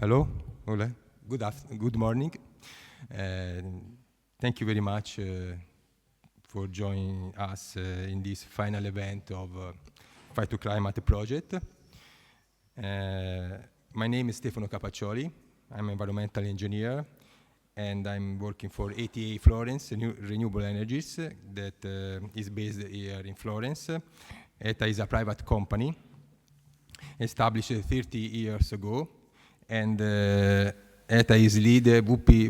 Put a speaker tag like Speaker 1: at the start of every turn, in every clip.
Speaker 1: Hello, Ole. Good morning. Thank you very much for joining us in this final event of Fight to Climate project. My name is Stefano Capaccioli. I'm an environmental engineer, and I'm working for ATA Florence Renewable Energies that is based here in Florence. ETA is a private company established 30 years ago, and ETA is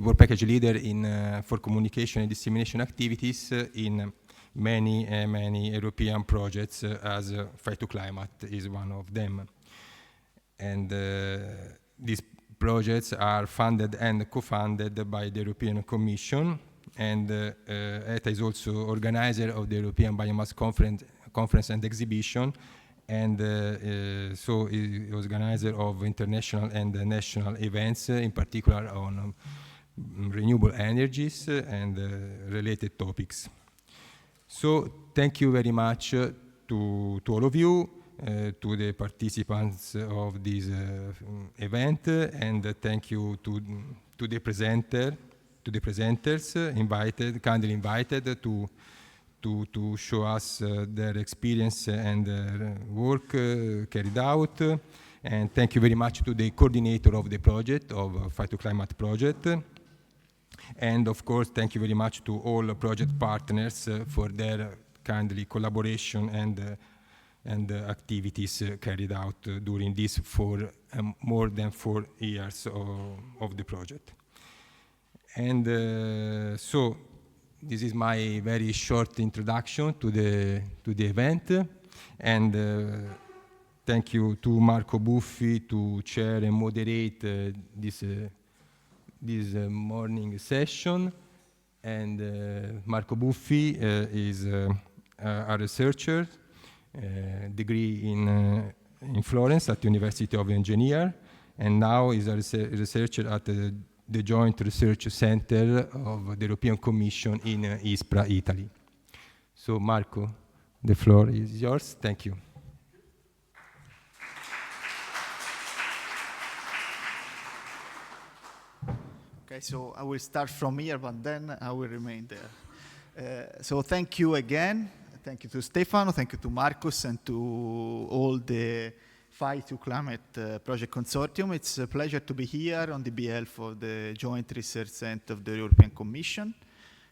Speaker 1: work package leader for communication and dissemination activities in many European projects, as Fight to Climate is one of them. And these projects are funded and co-funded by the European Commission, and ETA is also organizer of the European Biomass Conference and Exhibition, and so it was organizer of international and national events, in particular on renewable energies and related topics. So thank you very much to all of you, to the participants of this event, and thank you to the presenters kindly invited to show us their experience and work carried out. And thank you very much to the coordinator of the project, of Fight to Climate project. And of course, thank you very much to all project partners for their kindly collaboration and activities carried out during this more than 4 years of the project. And so this is my very short introduction to the event, and thank you to Marco Buffi to chair and moderate this morning session. And Marco Buffi is a researcher, degree in Florence at the University of Engineering, and now is a researcher at the Joint Research Center of the European Commission in Ispra, Italy. So Marco, the floor is yours. Thank you.
Speaker 2: Okay, so I will start from here, but then I will remain there. So thank you again. Thank you to Stefano, thank you to Marcus, and to all the Fight to Climate Project Consortium. It's a pleasure to be here on the behalf of the Joint Research Center of the European Commission.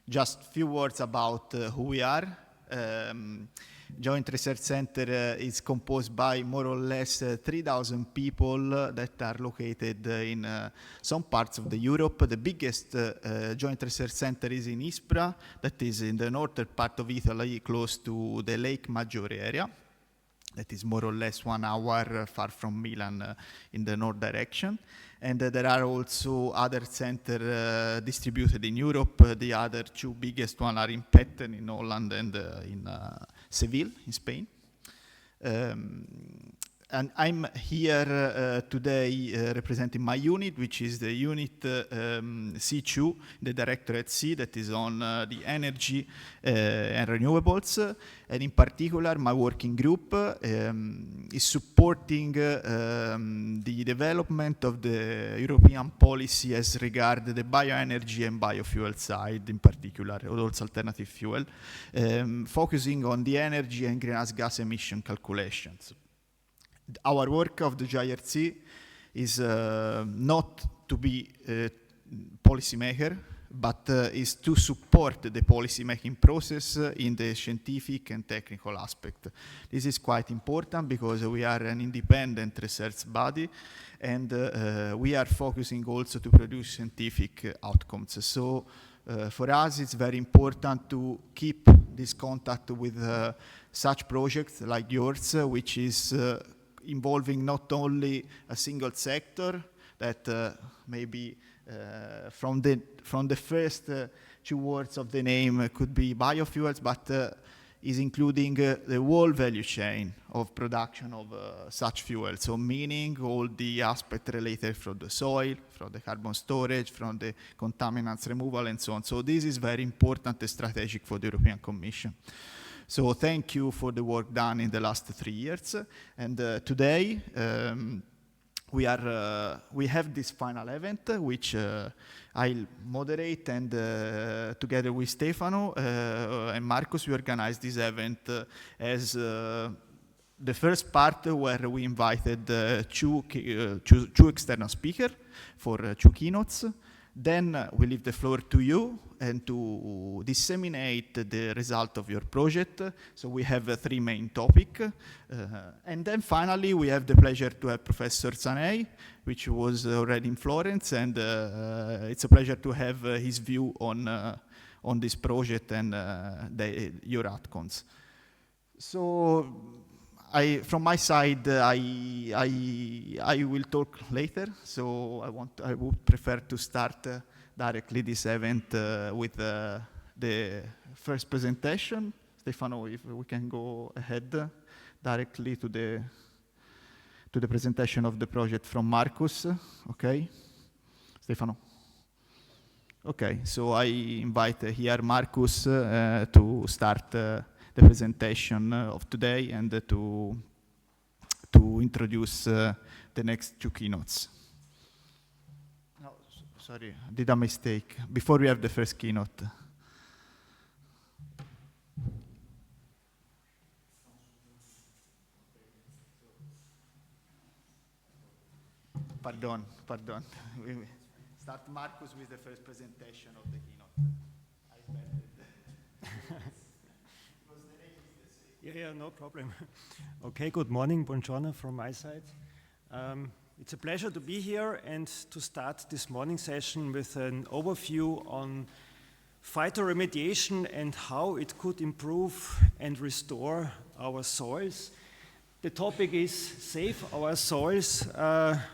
Speaker 2: Just a few words about who we are. Joint Research Center is composed by more or less 3,000 people that are located in some parts of the Europe. The biggest Joint Research Center is in Ispra, that is in the northern part of Italy, close to the Lake Maggiore area. That is more or less 1 hour far from Milan in the north direction. And there are also other centers distributed in Europe. The other 2 biggest ones are in Petten in Holland and in Seville in Spain. And I'm here today representing my unit, which is the unit C2, the Directorate C, that is on the energy and renewables. And in particular, my working group is supporting the development of the European policy as regards the bioenergy and biofuel side in particular, or also alternative fuel, focusing on the energy and greenhouse gas emission calculations. Our work of the JRC is not to be a policymaker, but is to support the policy-making process in the scientific and technical aspect. This is quite important because we are an independent research body, and we are focusing also to produce scientific outcomes. So for us, it's very important to keep this contact with such projects like yours, which is involving not only a single sector that maybe from the first 2 words of the name could be biofuels, but is including the whole value chain of production of such fuel. So meaning all the aspects related from the soil, from the carbon storage, from the contaminants removal, and so on. So this is very important and strategic for the European Commission. So thank you for the work done in the last 3 years. And today, we have this final event, which I'll moderate, and together with Stefano and Marcus, we organized this event as the first part where we invited two external speakers for 2 keynotes. Then we leave the floor to you and to disseminate the result of your project. So we have 3 main topics. And then finally, we have the pleasure to have Professor Zanei, which was already in Florence. And it's a pleasure to have his view on this project and your outcomes. So from my side, I will talk later. So I would prefer to start directly this event with the first presentation. Stefano, if we can go ahead directly to the presentation of the project from Marcus. Okay, Stefano. Okay, so I invite here Marcus to start the presentation of today and to introduce the next 2 keynotes. No, sorry, I did a mistake. Before we have the first keynote. Pardon. We start Marcus with the first presentation of the keynote.
Speaker 3: Yeah, no problem. Okay, good morning, buongiorno from my side. It's a pleasure to be here and to start this morning session with an overview on phytoremediation and how it could improve and restore our soils. The topic is Save Our Soils.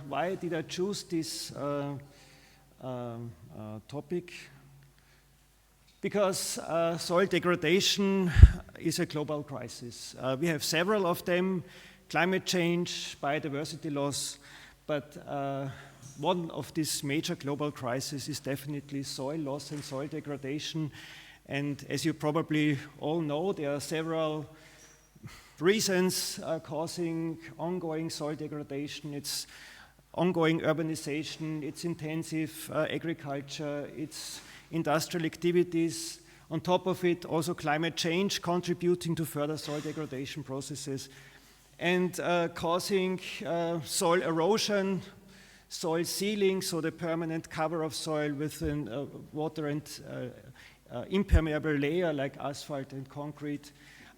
Speaker 3: Why did I choose this topic? Because soil degradation is a global crisis. We have several of them: climate change, biodiversity loss, but one of these major global crises is definitely soil loss and soil degradation. And as you probably all know, there are several reasons causing ongoing soil degradation. It's ongoing urbanization, it's intensive agriculture, it's industrial activities. On top of it, also climate change contributing to further soil degradation processes and causing soil erosion, soil sealing, so the permanent cover of soil with a water and impermeable layer like asphalt and concrete,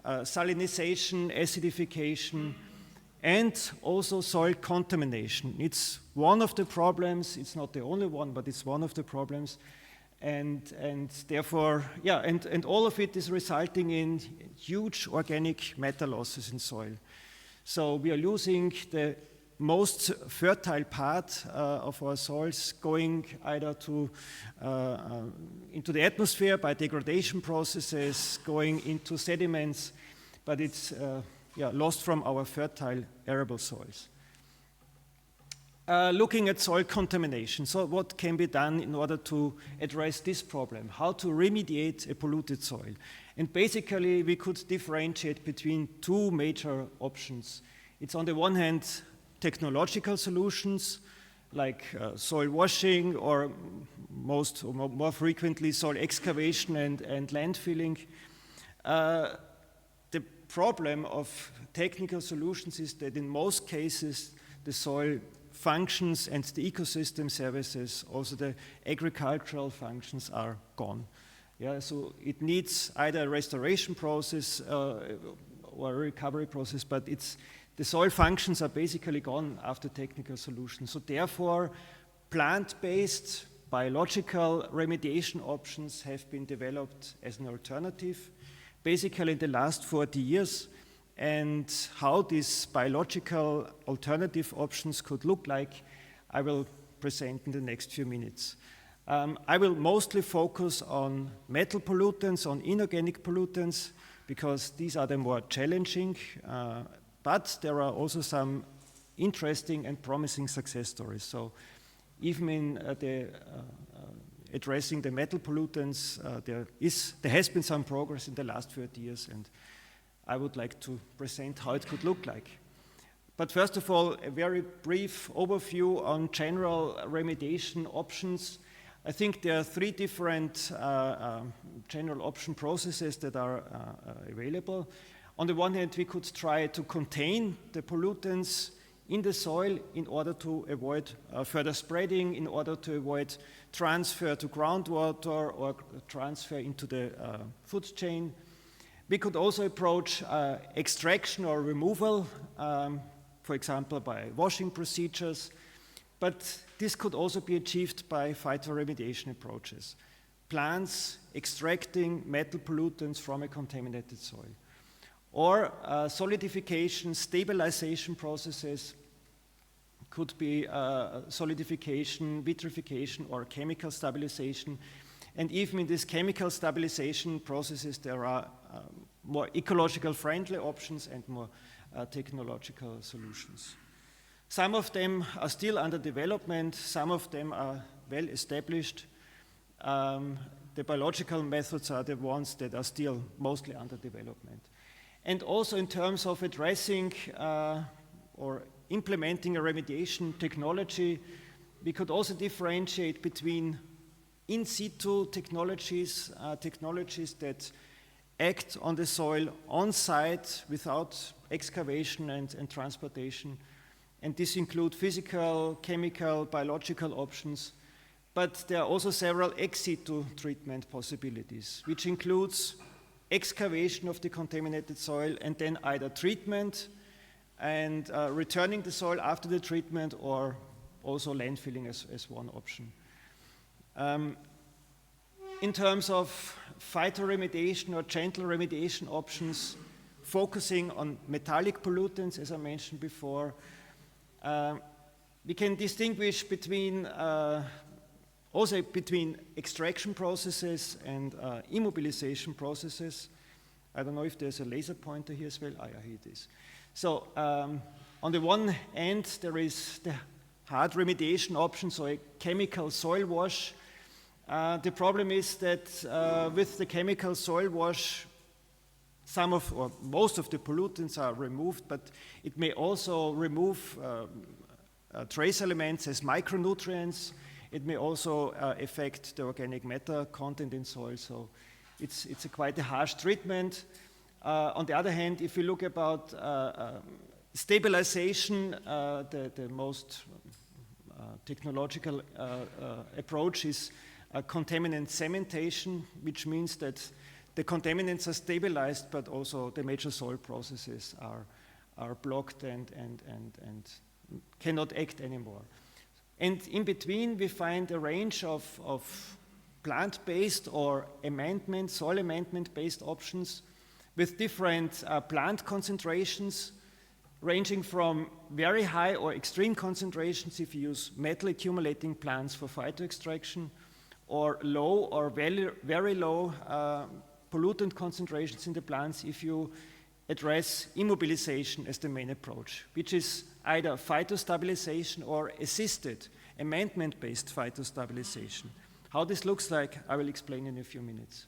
Speaker 3: salinization, acidification, and also soil contamination. It's one of the problems. It's not the only one, but it's one of the problems. And therefore, yeah, and all of it is resulting in huge organic matter losses in soil. So we are losing the most fertile part of our soils, going either into the atmosphere by degradation processes, going into sediments, but it's lost from our fertile arable soils. Looking at soil contamination, so what can be done in order to address this problem? How to remediate a polluted soil? And basically, we could differentiate between 2 major options. It's on the one hand, technological solutions like soil washing or more frequently soil excavation and landfilling. The problem of technical solutions is that in most cases the soil functions and the ecosystem services, also the agricultural functions, are gone. Yeah, so it needs either a restoration process or a recovery process, but the soil functions are basically gone after technical solutions. So therefore, plant-based biological remediation options have been developed as an alternative, basically in the last 40 years. And how these biological alternative options could look like, I will present in the next few minutes. I will mostly focus on metal pollutants, on inorganic pollutants, because these are the more challenging, but there are also some interesting and promising success stories. So even in addressing the metal pollutants, there has been some progress in the last 30 years, and I would like to present how it could look like. But first of all, a very brief overview on general remediation options. I think there are three different general option processes that are available. On the one hand, we could try to contain the pollutants in the soil in order to avoid further spreading, in order to avoid transfer to groundwater or transfer into the food chain. We could also approach extraction or removal, for example, by washing procedures, but this could also be achieved by phytoremediation approaches. Plants extracting metal pollutants from a contaminated soil. Or solidification, stabilization processes could be solidification, vitrification, or chemical stabilization. And even in these chemical stabilization processes, there are more ecological friendly options and more technological solutions. Some of them are still under development, some of them are well established. The biological methods are the ones that are still mostly under development. And also in terms of addressing or implementing a remediation technology, we could also differentiate between in situ technologies, technologies that act on the soil on site without excavation and transportation. And this includes physical, chemical, biological options. But there are also several ex situ treatment possibilities, which includes excavation of the contaminated soil and then either treatment and returning the soil after the treatment, or also landfilling as one option. In terms of phytoremediation or gentle remediation options, focusing on metallic pollutants, as I mentioned before, we can distinguish between also between extraction processes and immobilization processes. I don't know if there's a laser pointer here as well. Ah, yeah, here it is. So on the one hand, there is the hard remediation option, so a chemical soil wash. The problem is that with the chemical soil wash, some of or most of the pollutants are removed, but it may also remove trace elements as micronutrients. It may also affect the organic matter content in soil, so it's quite a harsh treatment. On the other hand, if you look about stabilization, the most technological approach is contaminant cementation, which means that the contaminants are stabilized, but also the major soil processes are blocked and cannot act anymore. And in between, we find a range of plant-based or amendment, soil amendment-based options with different plant concentrations, ranging from very high or extreme concentrations if you use metal accumulating plants for phytoextraction, or low or very low pollutant concentrations in the plants if you address immobilization as the main approach, which is either phytostabilization or assisted amendment-based phytostabilization. How this looks like, I will explain in a few minutes.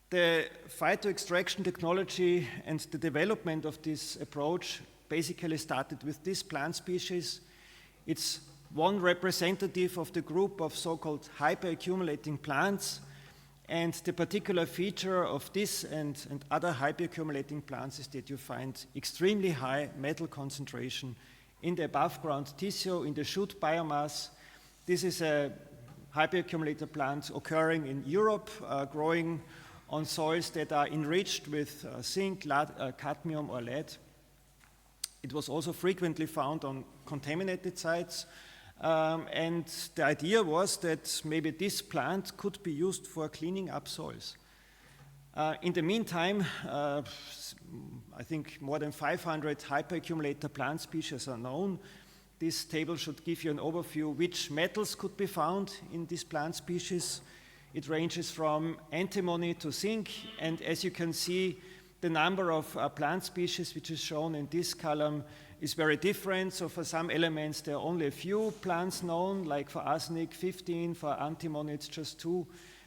Speaker 3: The phytoextraction technology and the development of this approach basically started with this plant species. It's one representative of the group of so-called hyperaccumulating plants, and the particular feature of this and other hyperaccumulating plants is that you find extremely high metal concentration in the above ground tissue, in the shoot biomass. This is a hyperaccumulator plant occurring in Europe, growing on soils that are enriched with zinc, cadmium, or lead. It was also frequently found on contaminated sites. And the idea was that maybe this plant could be used for cleaning up soils. In the meantime, I think more than 500 hyperaccumulator plant species are known. This table should give you an overview which metals could be found in this plant species. It ranges from antimony to zinc, and as you can see, the number of plant species which is shown in this column is very different. So for some elements there are only a few plants known, like for arsenic 15, for antimony it's just 2.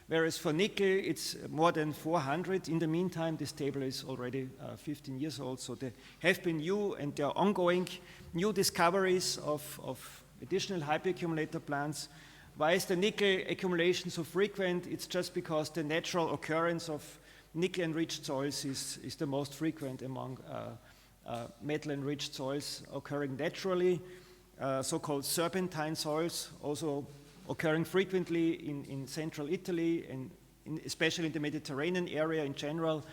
Speaker 3: whereas for nickel, it's more than 400. In the meantime, this table is already 15 years old, so there have been new and there are ongoing new discoveries of additional hyperaccumulator plants. Why is the nickel accumulation so frequent? It's just because the natural occurrence of nickel-enriched soils is the most frequent among metal-enriched soils occurring naturally. So-called serpentine soils also occurring frequently in central Italy, and especially in the Mediterranean area in general,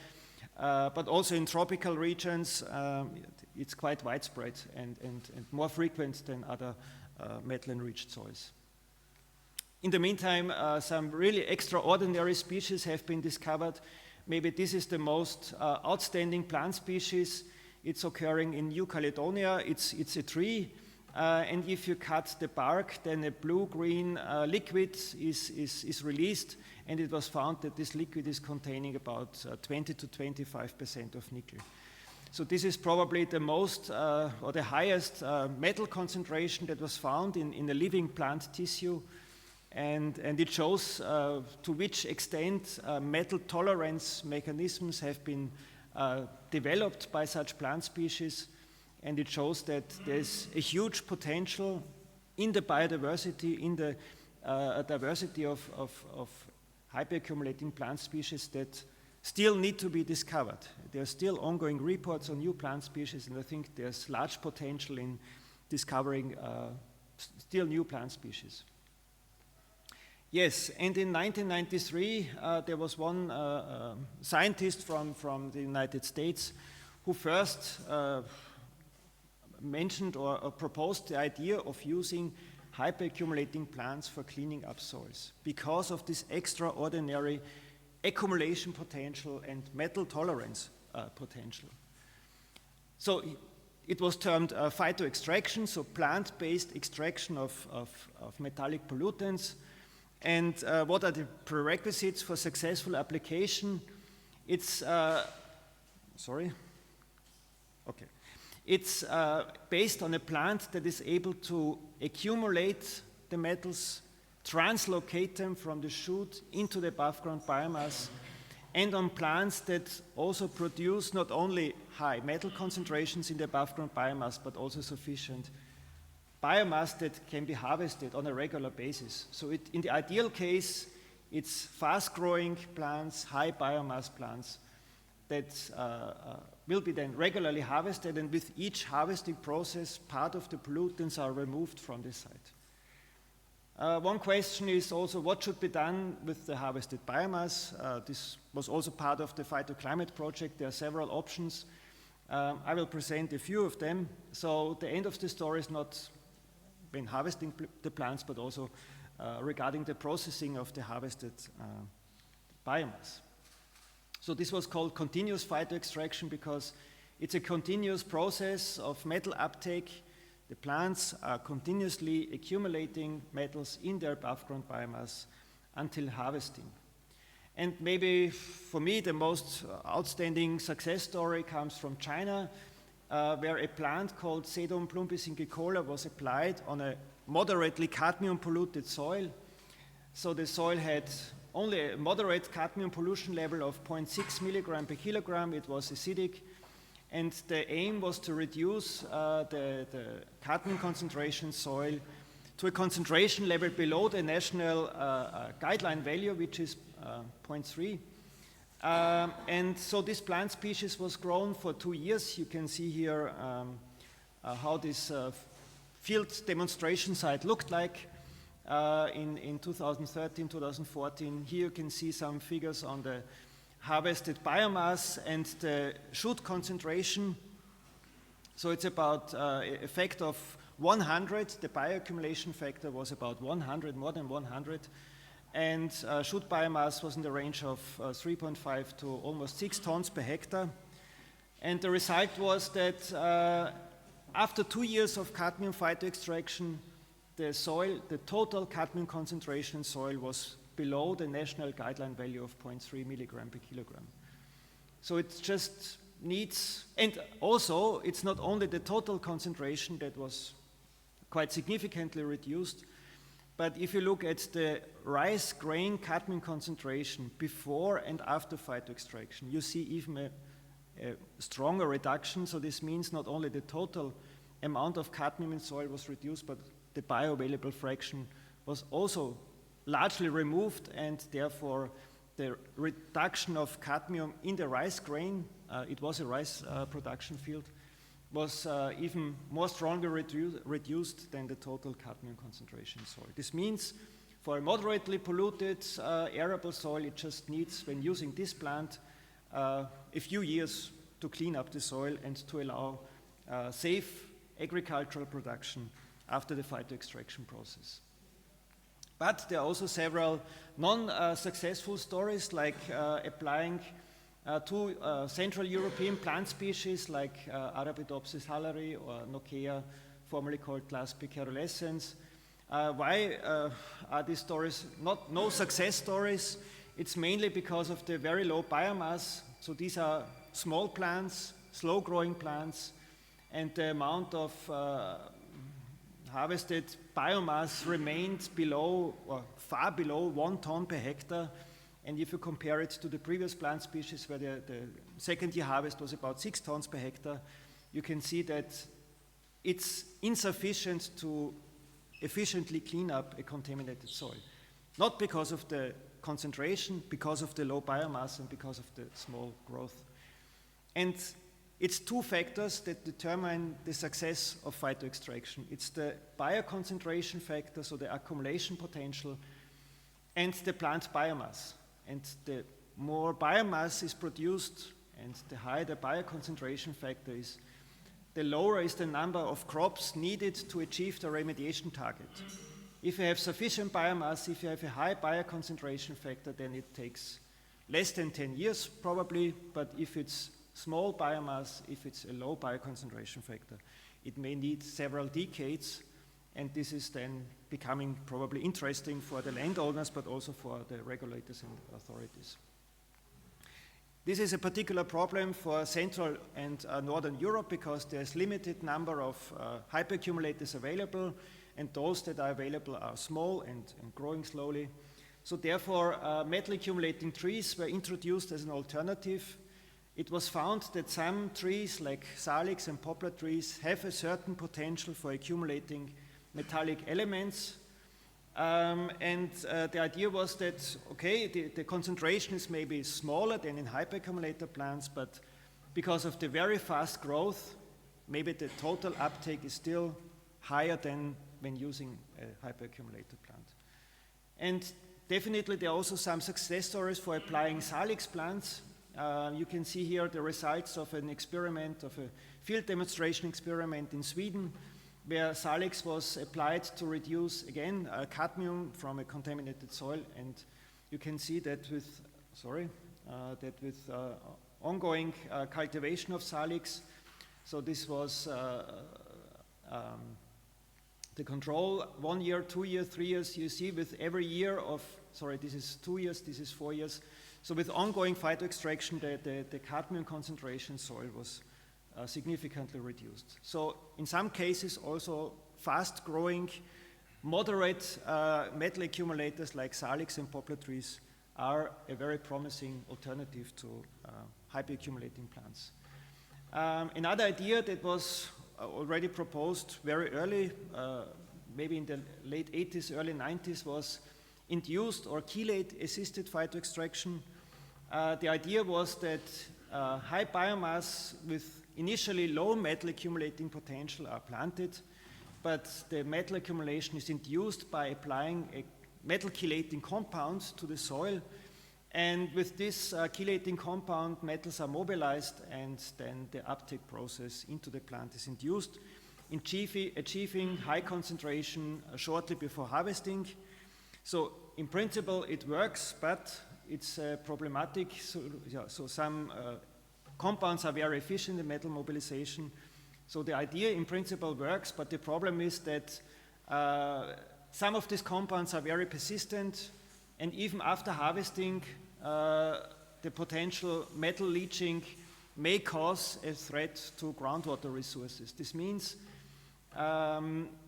Speaker 3: but also in tropical regions. It's quite widespread and more frequent than other metal-enriched soils. In the meantime, some really extraordinary species have been discovered. Maybe this is the most outstanding plant species. It's occurring in New Caledonia. It's a tree, and if you cut the bark, then a blue-green liquid is released, and it was found that this liquid is containing about 20 to 25% of nickel. So this is probably the most or the highest metal concentration that was found in a living plant tissue. And it shows to which extent metal tolerance mechanisms have been developed by such plant species. And it shows that there's a huge potential in the biodiversity, in the diversity of hyperaccumulating plant species that still need to be discovered. There are still ongoing reports on new plant species, and I think there's large potential in discovering still new plant species. Yes, and in 1993, there was one scientist from the United States who first mentioned or proposed the idea of using hyperaccumulating plants for cleaning up soils because of this extraordinary accumulation potential and metal tolerance potential. So it was termed phytoextraction, so plant-based extraction of metallic pollutants. And what are the prerequisites for successful application? It's, It's based on a plant that is able to accumulate the metals, translocate them from the shoot into the above-ground biomass, and on plants that also produce not only high metal concentrations in the above-ground biomass, but also sufficient biomass that can be harvested on a regular basis. So in the ideal case, it's fast-growing plants, high biomass plants that will be then regularly harvested, and with each harvesting process, part of the pollutants are removed from the site. One question is also what should be done with the harvested biomass. This was also part of the phytoclimate project. There are several options. I will present a few of them. So the end of the story is not when harvesting the plants, but also regarding the processing of the harvested biomass. So this was called continuous phytoextraction because it's a continuous process of metal uptake. The plants are continuously accumulating metals in their above-ground biomass until harvesting. And maybe for me the most outstanding success story comes from China, where a plant called Sedum plumpicingricola was applied on a moderately cadmium polluted soil. So the soil had only a moderate cadmium pollution level of 0.6 milligram per kilogram. It was acidic, and the aim was to reduce the cadmium concentration soil to a concentration level below the national guideline value, which is 0.3. And so this plant species was grown for 2 years. You can see here how this field demonstration site looked like in 2013, 2014. Here you can see some figures on the harvested biomass and the shoot concentration. So it's about a factor of 100. The bioaccumulation factor was about 100, more than 100. And shoot biomass was in the range of 3.5 to almost 6 tons per hectare. And the result was that after 2 years of cadmium phytoextraction, the total cadmium concentration in soil was below the national guideline value of 0.3 milligram per kilogram. So it just needs, and also it's not only the total concentration that was quite significantly reduced, But if you look at the rice grain cadmium concentration before and after phytoextraction, you see even a stronger reduction. So this means not only the total amount of cadmium in soil was reduced, but the bioavailable fraction was also largely removed, and therefore the reduction of cadmium in the rice grain, it was a rice production field, was even more strongly reduced than the total cadmium concentration in soil. This means for a moderately polluted arable soil, it just needs, when using this plant, a few years to clean up the soil and to allow safe agricultural production after the phytoextraction process. But there are also several non-successful stories, like applying to Central European plant species like Arabidopsis halleri or Nokia, formerly called Glass picarilescens. Why are these stories no success stories? It's mainly because of the very low biomass. So these are small plants, slow-growing plants, and the amount of harvested biomass remained below, or far below 1 ton per hectare. And if you compare it to the previous plant species, where the second year harvest was about 6 tons per hectare, you can see that it's insufficient to efficiently clean up a contaminated soil. Not because of the concentration, because of the low biomass and because of the small growth. And it's two factors that determine the success of phytoextraction. It's the bioconcentration factor, so the accumulation potential, and the plant biomass. And the more biomass is produced and the higher the bioconcentration factor is, the lower is the number of crops needed to achieve the remediation target. If you have sufficient biomass, if you have a high bioconcentration factor, then it takes less than 10 years probably, but if it's small biomass, if it's a low bioconcentration factor, it may need several decades, and this is then becoming probably interesting for the landowners, but also for the regulators and authorities. This is a particular problem for Central and Northern Europe because there's limited number of hyperaccumulators available, and those that are available are small and growing slowly. So therefore, metal accumulating trees were introduced as an alternative. It was found that some trees, like salix and poplar trees, have a certain potential for accumulating metallic elements. The idea was that, okay, the concentration is maybe smaller than in hyperaccumulator plants, but because of the very fast growth, maybe the total uptake is still higher than when using a hyperaccumulator plant. And definitely there are also some success stories for applying salix plants. You can see here the results of an experiment, of a field demonstration experiment in Sweden, where salix was applied to reduce, again, cadmium from a contaminated soil. And you can see that with, ongoing cultivation of salix. So this was the control, 1 year, 2 years, 3 years. You see with every year of, this is 2 years, this is 4 years. So with ongoing phytoextraction, the cadmium concentration in soil was significantly reduced. So in some cases also fast-growing, moderate metal accumulators like salix and poplar trees are a very promising alternative to hyperaccumulating plants. Another idea that was already proposed very early, maybe in the late 80s, early 90s, was induced or chelate-assisted phytoextraction. The idea was that high biomass with initially low metal accumulating potential are planted, but the metal accumulation is induced by applying a metal chelating compound to the soil. And with this chelating compound, metals are mobilized, and then the uptake process into the plant is induced, achieving high concentration shortly before harvesting. So in principle it works, but it's problematic. So some compounds are very efficient in metal mobilization. So the idea in principle works, but the problem is that some of these compounds are very persistent, and even after harvesting, the potential metal leaching may cause a threat to groundwater resources. This means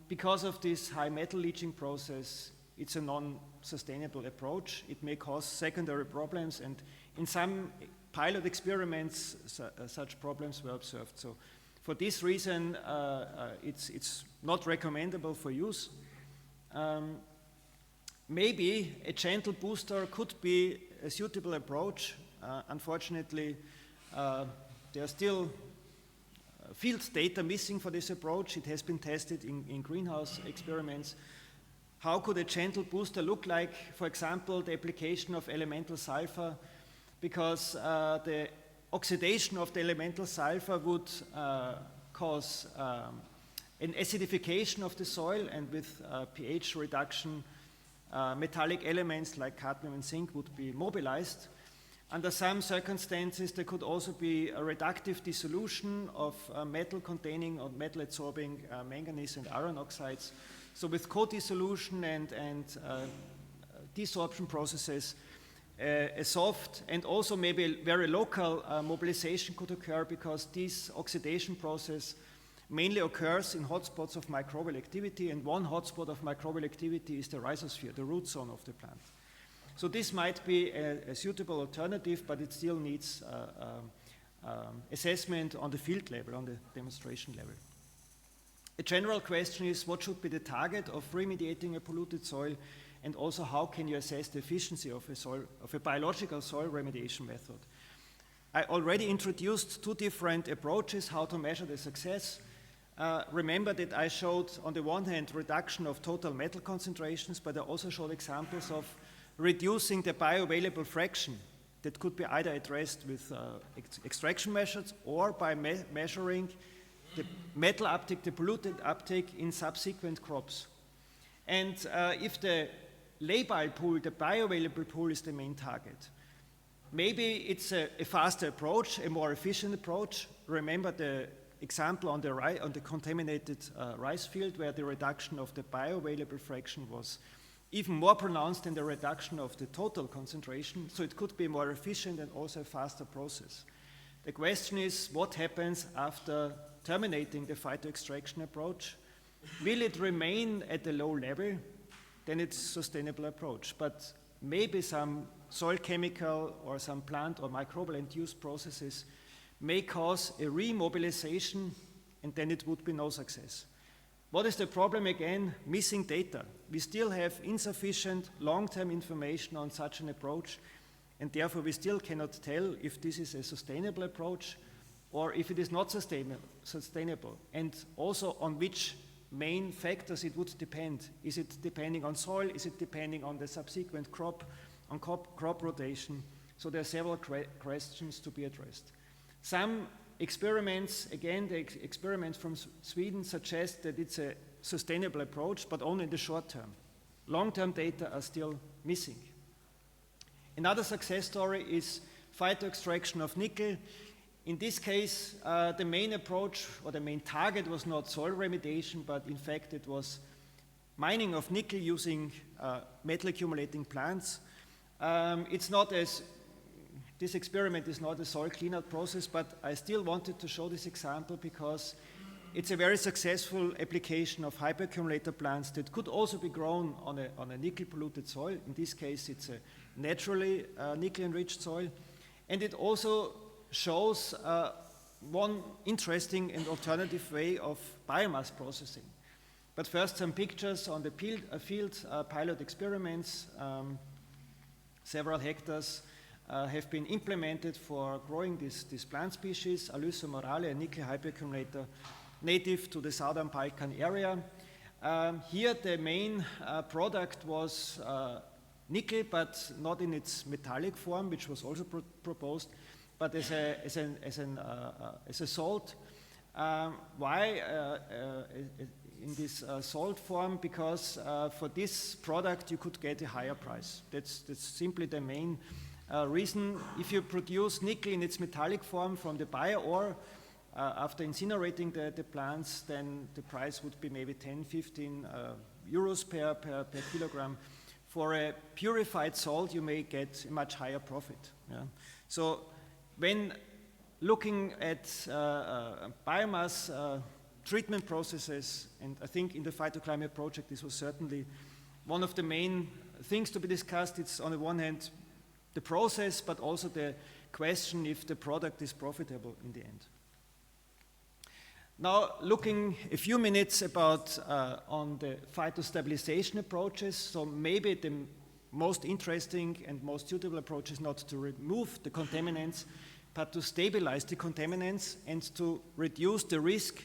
Speaker 3: because of this high metal leaching process, it's a non-sustainable approach. It may cause secondary problems, and in some pilot experiments, such problems were observed. So for this reason, it's not recommendable for use. Maybe a gentle booster could be a suitable approach. Unfortunately, there are still field data missing for this approach. It has been tested in greenhouse experiments. How could a gentle booster look like? For example, the application of elemental sulfur, because the oxidation of the elemental sulfur would cause an acidification of the soil, and with pH reduction, metallic elements like cadmium and zinc would be mobilized. Under some circumstances, there could also be a reductive dissolution of metal-containing or metal-absorbing manganese and iron oxides. So with co-dissolution and desorption processes, a soft and also maybe a very local mobilization could occur, because this oxidation process mainly occurs in hotspots of microbial activity, and one hotspot of microbial activity is the rhizosphere, the root zone of the plant. So this might be a suitable alternative, but it still needs assessment on the field level, on the demonstration level. A general question is, what should be the target of remediating a polluted soil, and also how can you assess the efficiency of a biological soil remediation method? I already introduced two different approaches how to measure the success. Remember that I showed, on the one hand, reduction of total metal concentrations, but I also showed examples of reducing the bioavailable fraction that could be either addressed with extraction methods or by measuring the metal uptake, the pollutant uptake in subsequent crops. And if the labile pool, the bioavailable pool, is the main target, maybe it's a faster approach, a more efficient approach. Remember the example on the contaminated rice field, where the reduction of the bioavailable fraction was even more pronounced than the reduction of the total concentration. So it could be more efficient and also a faster process. The question is, what happens after terminating the phytoextraction approach? Will it remain at a low level? Then it's a sustainable approach. But maybe some soil chemical or some plant or microbial induced processes may cause a remobilization, and then it would be no success. What is the problem again? Missing data. We still have insufficient long-term information on such an approach, and therefore we still cannot tell if this is a sustainable approach or if it is not sustainable, and also on which main factors it would depend. Is it depending on soil? Is it depending on the subsequent crop, on crop rotation? So there are several questions to be addressed. Some experiments, again, the experiments from Sweden suggest that it's a sustainable approach, but only in the short term. Long-term data are still missing. Another success story is phytoextraction of nickel. In this case, the main approach or the main target was not soil remediation, but in fact it was mining of nickel using metal accumulating plants. This experiment is not a soil cleanup process, but I still wanted to show this example because it's a very successful application of hyperaccumulator plants that could also be grown on a nickel polluted soil. In this case, it's a naturally nickel enriched soil. And it also shows one interesting and alternative way of biomass processing. But first, some pictures on the field pilot experiments. Several hectares have been implemented for growing this plant species, iLUC morale, a nickel hyperaccumulator native to the southern Balkan area. Here the main product was nickel, but not in its metallic form, which was also proposed, but as a salt. Why in this salt form? Because for this product you could get a higher price. That's simply the main reason. If you produce nickel in its metallic form from the bio ore, after incinerating the plants, then the price would be maybe 10-15 euros per kilogram. For a purified salt, you may get a much higher profit. Yeah? So when looking at biomass treatment processes, and I think in the phytoclimate project this was certainly one of the main things to be discussed. It's on the one hand the process, but also the question if the product is profitable in the end. Now, looking a few minutes about on the phytostabilization approaches. So maybe the most interesting and most suitable approach is not to remove the contaminants, but to stabilize the contaminants and to reduce the risk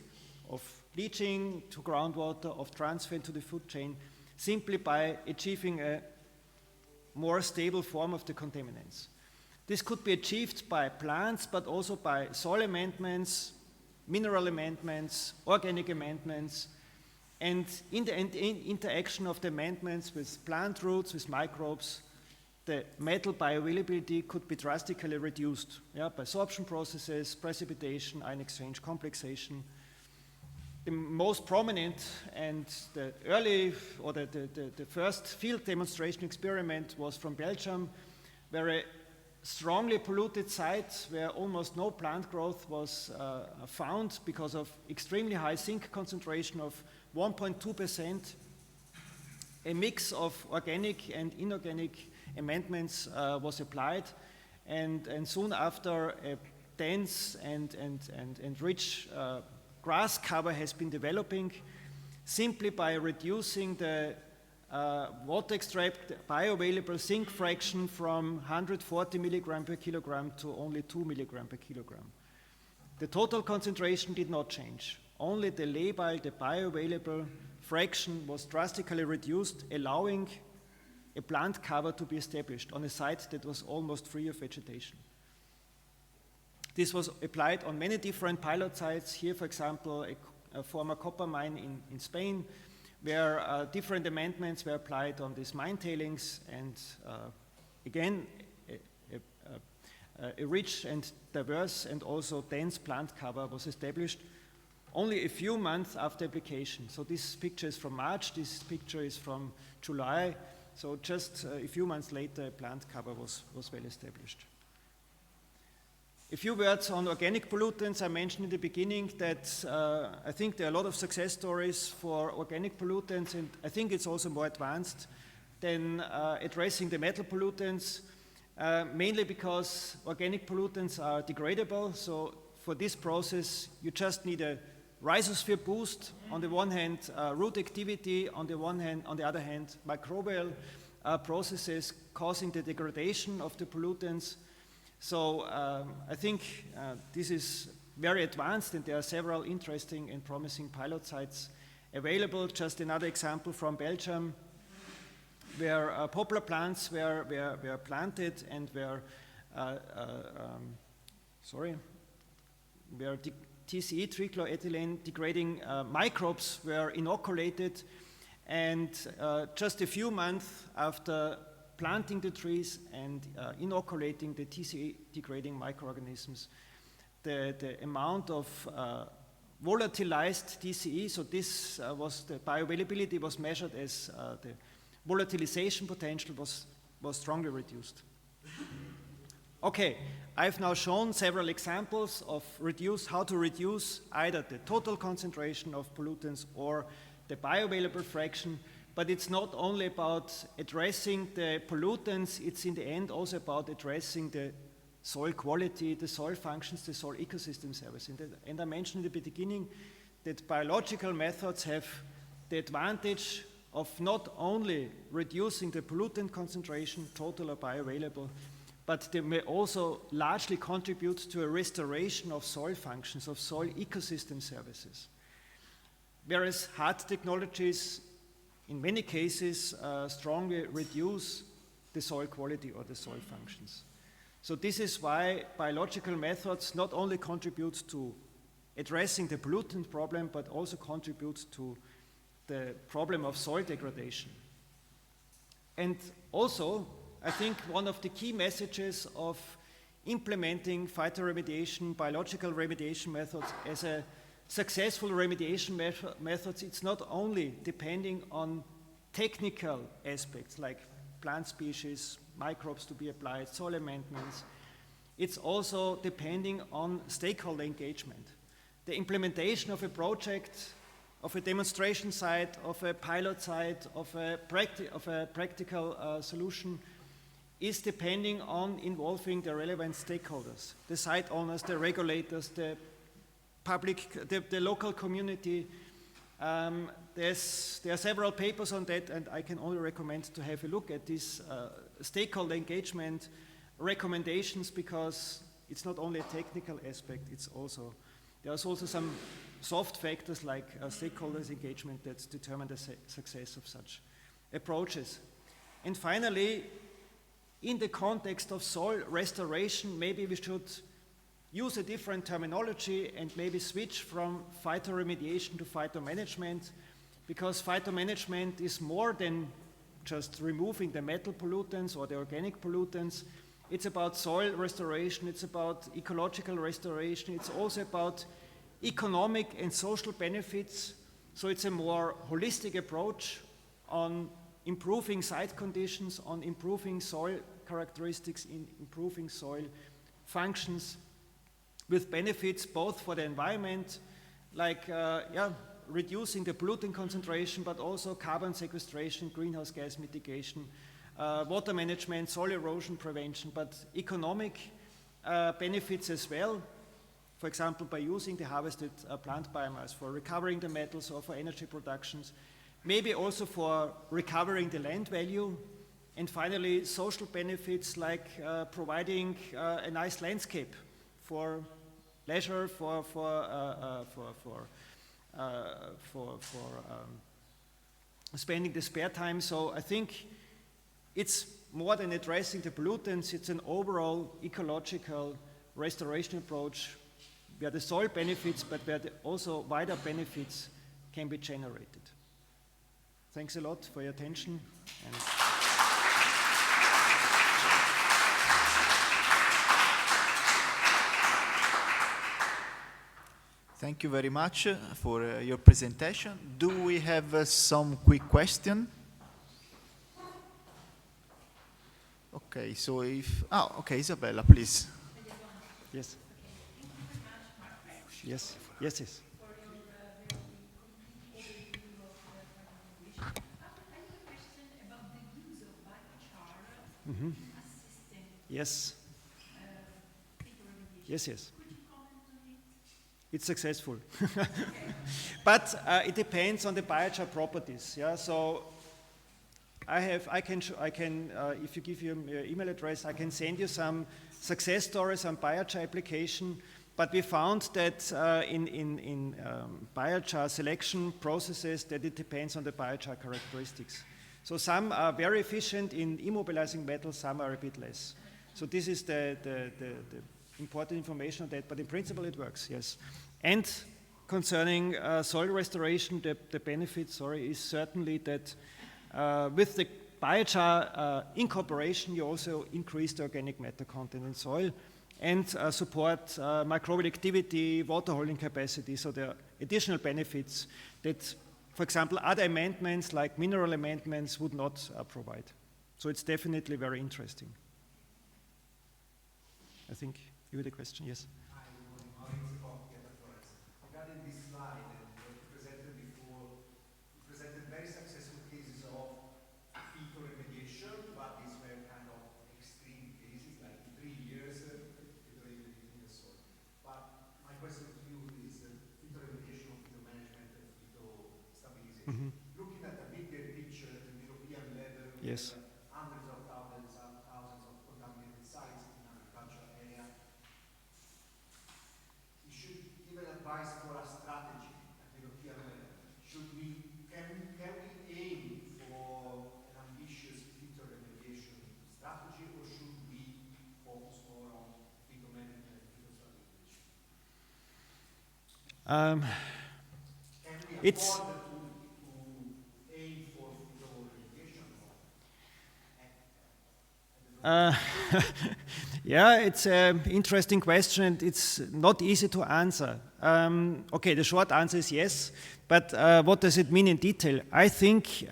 Speaker 3: of leaching to groundwater, of transfer to the food chain, simply by achieving a more stable form of the contaminants. This could be achieved by plants, but also by soil amendments, mineral amendments, organic amendments, and in the interaction of the amendments with plant roots, with microbes, the metal bioavailability could be drastically reduced by sorption processes, precipitation, ion exchange, complexation. The most prominent and the early, or the first field demonstration experiment was from Belgium, where a strongly polluted site where almost no plant growth was found because of extremely high zinc concentration of 1.2%. A mix of organic and inorganic amendments was applied, and soon after a dense and rich grass cover has been developing simply by reducing the water extract bioavailable zinc fraction from 140 milligram per kilogram to only 2 milligram per kilogram. The total concentration did not change. Only the labile, the bioavailable fraction, was drastically reduced, allowing a plant cover to be established on a site that was almost free of vegetation. This was applied on many different pilot sites. Here, for example, a former copper mine in Spain, where different amendments were applied on these mine tailings, and again, a rich and diverse and also dense plant cover was established only a few months after application. So this picture is from March, this picture is from July, so just a few months later, a plant cover was well established. A few words on organic pollutants. I mentioned in the beginning that I think there are a lot of success stories for organic pollutants, and I think it's also more advanced than addressing the metal pollutants, mainly because organic pollutants are degradable. So for this process, you just need a rhizosphere boost. On the one hand, root activity, on the other hand, microbial processes causing the degradation of the pollutants. So I think this is very advanced, and there are several interesting and promising pilot sites available. Just another example from Belgium, where poplar plants were planted and where TCE, trichloroethylene degrading microbes were inoculated, and just a few months after planting the trees and inoculating the TCE degrading microorganisms, the amount of volatilized TCE, so this was the bioavailability was measured as the volatilization potential was strongly reduced. Okay, I've now shown several examples of how to reduce either the total concentration of pollutants or the bioavailable fraction, but it's not only about addressing the pollutants, it's in the end also about addressing the soil quality, the soil functions, the soil ecosystem service. And I mentioned in the beginning that biological methods have the advantage of not only reducing the pollutant concentration, total or bioavailable, but they may also largely contribute to a restoration of soil functions, of soil ecosystem services. Whereas hard technologies, in many cases, strongly reduce the soil quality or the soil functions. So this is why biological methods not only contribute to addressing the pollutant problem, but also contribute to the problem of soil degradation. And also, I think one of the key messages of implementing phytoremediation, biological remediation methods as a successful remediation methods, it's not only depending on technical aspects like plant species, microbes to be applied, soil amendments, it's also depending on stakeholder engagement. The implementation of a project of a demonstration site, of a pilot site, of a practical solution is depending on involving the relevant stakeholders, the site owners, the regulators, the public, the local community. There are several papers on that, and I can only recommend to have a look at these stakeholder engagement recommendations, because it's not only a technical aspect, there's also some soft factors like stakeholders engagement that determine the success of such approaches. And finally, in the context of soil restoration, maybe we should use a different terminology and maybe switch from phytoremediation to phytomanagement, because phytomanagement is more than just removing the metal pollutants or the organic pollutants. It's about soil restoration, it's about ecological restoration, it's also about economic and social benefits. So it's a more holistic approach on improving site conditions, on improving soil characteristics, in improving soil functions, with benefits both for the environment, like reducing the pollutant concentration, but also carbon sequestration, greenhouse gas mitigation, water management, soil erosion prevention, but economic benefits as well. For example, by using the harvested plant biomass for recovering the metals or for energy productions, maybe also for recovering the land value. And finally, social benefits like providing a nice landscape for leisure, for spending the spare time. So I think it's more than addressing the pollutants, it's an overall ecological restoration approach where the soil benefits, but where also wider benefits can be generated. Thanks a lot for your attention.
Speaker 2: Thank you very much for your presentation. Do we have some quick question? Okay, so okay, Isabella, please.
Speaker 3: Yes. Yes, yes, yes. Mm-hmm. Yes. Yes, yes. It's successful. But it depends on the biochar properties. Yeah, so I can if you give your email address, I can send you some success stories on biochar application. But we found that in biochar selection processes that it depends on the biochar characteristics. So some are very efficient in immobilizing metals, some are a bit less. So this is the important information on that, but in principle it works, yes. And concerning soil restoration, the benefit, is certainly that with the biochar incorporation, you also increase the organic matter content in soil and support microbial activity, water holding capacity. So there are additional benefits that, for example, other amendments like mineral amendments would not provide. So it's definitely very interesting. I think you had a question, yes?
Speaker 4: Regarding this slide that you presented before, you presented very successful cases of phytoremediation, but these were kind of extreme cases, like in 3 years, phytoremediating the soil. But my question to you is phytoremediation of phytomanagement and phytostabilization. Mm-hmm. Looking at the bigger picture at the European level,
Speaker 3: yes.
Speaker 4: Hundreds of thousands of contaminated sites in agricultural area. You should give an advice for a strategy at the European level. Can we aim for an ambitious phytoremediation strategy, or should we focus more on phytomanagement and phytostabilization? Can we afford to aim for phytoremediation?
Speaker 3: Yeah, it's an interesting question, and it's not easy to answer. Okay, the short answer is yes, but what does it mean in detail? I think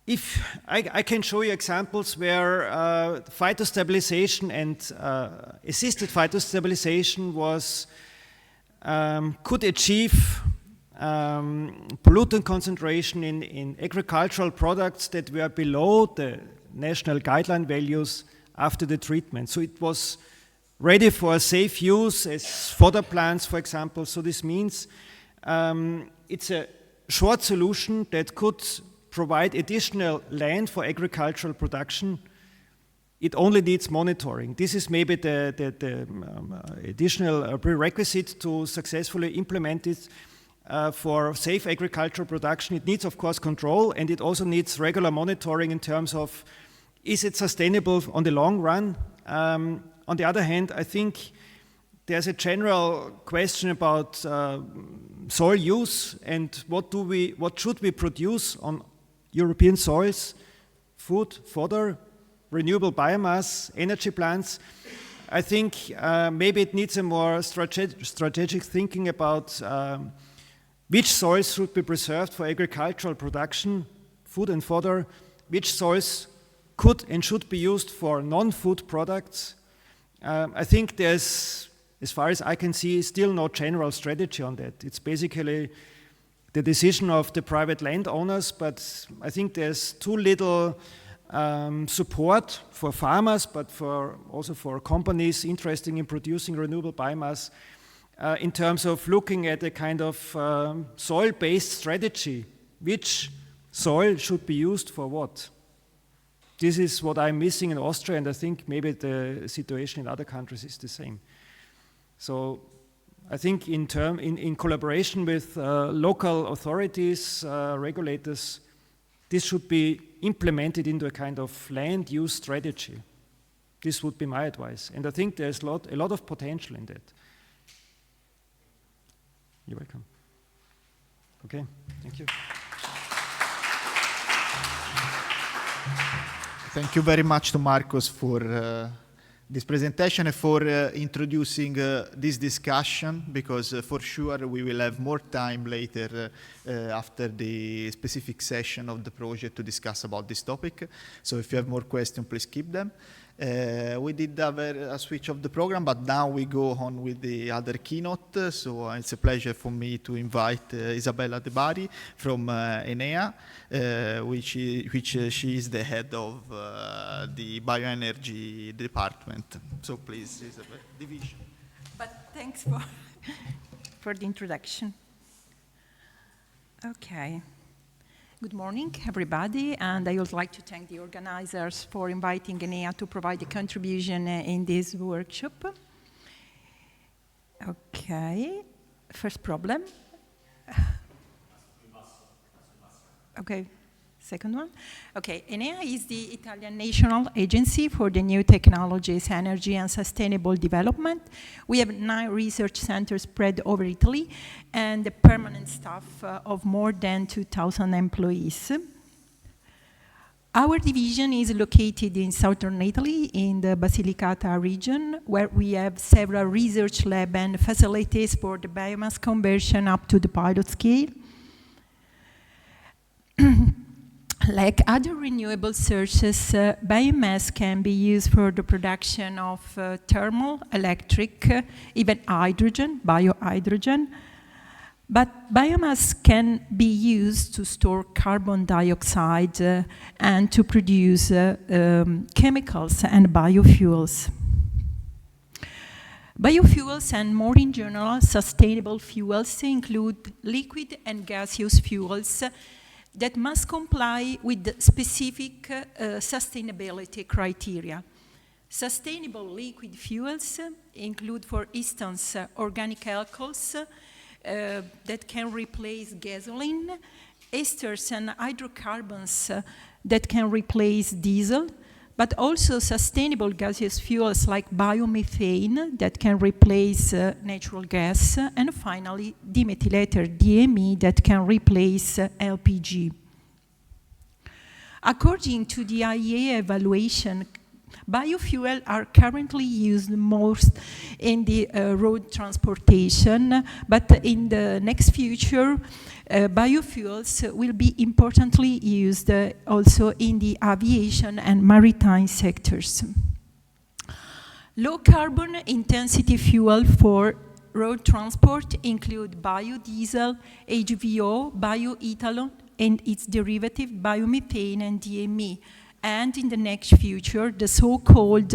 Speaker 3: if I can show you examples where phytostabilization and assisted phytostabilization was could achieve pollutant concentration in agricultural products that were below the national guideline values after the treatment. So it was ready for safe use as fodder plants, for example. So this means it's a short solution that could provide additional land for agricultural production. It only needs monitoring. This is maybe the additional prerequisite to successfully implement it for safe agricultural production. It needs, of course, control, and it also needs regular monitoring in terms of, is it sustainable on the long run? On the other hand, I think there's a general question about soil use and what should we produce on European soils: food, fodder, renewable biomass, energy plants. I think maybe it needs a more strategic thinking about which soils should be preserved for agricultural production, food and fodder, which soils could and should be used for non-food products. I think there's, as far as I can see, still no general strategy on that. It's basically the decision of the private landowners, but I think there's too little support for farmers, but also for companies interested in producing renewable biomass in terms of looking at a kind of soil-based strategy. Which soil should be used for what? This is what I'm missing in Austria, and I think maybe the situation in other countries is the same. So I think in collaboration with local authorities, regulators, this should be implemented into a kind of land use strategy. This would be my advice. And I think there's a lot of potential in that. You're welcome. Okay, thank you.
Speaker 2: Thank you very much to Marcos for this presentation and for introducing this discussion, because for sure we will have more time later after the specific session of the project to discuss about this topic. So if you have more questions, please keep them. We did have a switch of the program, but now we go on with the other keynote. So it's a pleasure for me to invite Isabella De Bari from Enea, which she is the head of the bioenergy department. So please, Isabella, division.
Speaker 5: But thanks for the introduction. Okay. Good morning, everybody, and I would like to thank the organizers for inviting Enea to provide a contribution in this workshop. Okay, first problem. Okay, second one. Okay, Enea is the Italian national agency for the new technologies, energy and sustainable development. We have 9 research centers spread over Italy and a permanent staff of more than 2,000 employees. Our division is located in southern Italy in the Basilicata region, where we have several research labs and facilities for the biomass conversion up to the pilot scale. Like other renewable sources, biomass can be used for the production of thermal, electric, even hydrogen, biohydrogen. But biomass can be used to store carbon dioxide and to produce chemicals and biofuels. Biofuels and, more in general, sustainable fuels include liquid and gaseous fuels that must comply with the specific sustainability criteria. Sustainable liquid fuels include, for instance, organic alcohols that can replace gasoline, esters and hydrocarbons that can replace diesel, but also sustainable gaseous fuels like biomethane that can replace natural gas, and finally dimethylated DME that can replace LPG. According to the IEA evaluation, biofuels are currently used most in the road transportation, but in the next future, biofuels will be importantly used also in the aviation and maritime sectors. Low carbon intensity fuel for road transport include biodiesel, HVO, bioethanol, and its derivative, biomethane and DME. And in the next future, the so-called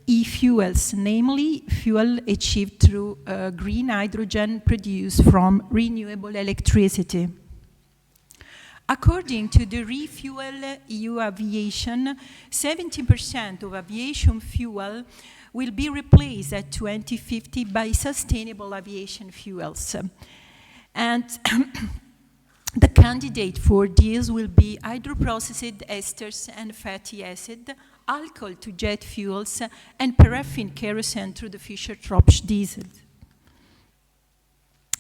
Speaker 5: e-fuels, namely fuel achieved through green hydrogen produced from renewable electricity. According to the Refuel EU Aviation, 70% of aviation fuel will be replaced at 2050 by sustainable aviation fuels. And the candidate for these will be hydroprocessed esters and fatty acid, alcohol to jet fuels, and paraffin kerosene through the Fischer-Tropsch diesel.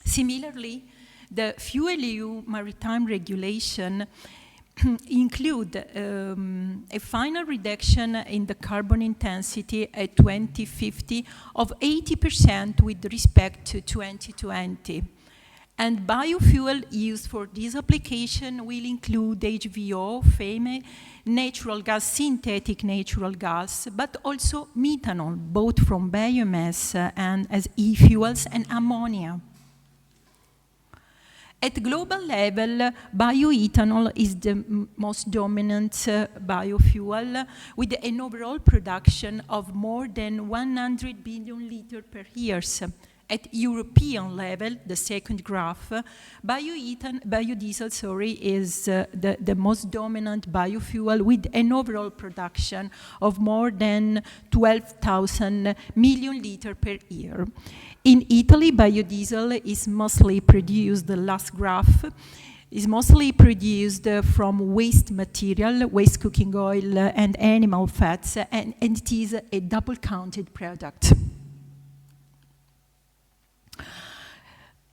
Speaker 5: Similarly, the Fuel EU maritime regulation include a final reduction in the carbon intensity at 2050 of 80% with respect to 2020. And biofuel used for this application will include HVO, FEME, natural gas, synthetic natural gas, but also methanol, both from biomass and as e-fuels, and ammonia. At global level, bioethanol is the most dominant biofuel, with an overall production of more than 100 billion liters per year. At European level, the second graph, biodiesel is the most dominant biofuel with an overall production of more than 12,000 million liters per year. In Italy, biodiesel is mostly produced, the last graph, is mostly produced from waste material, waste cooking oil and animal fats, and it is a double-counted product.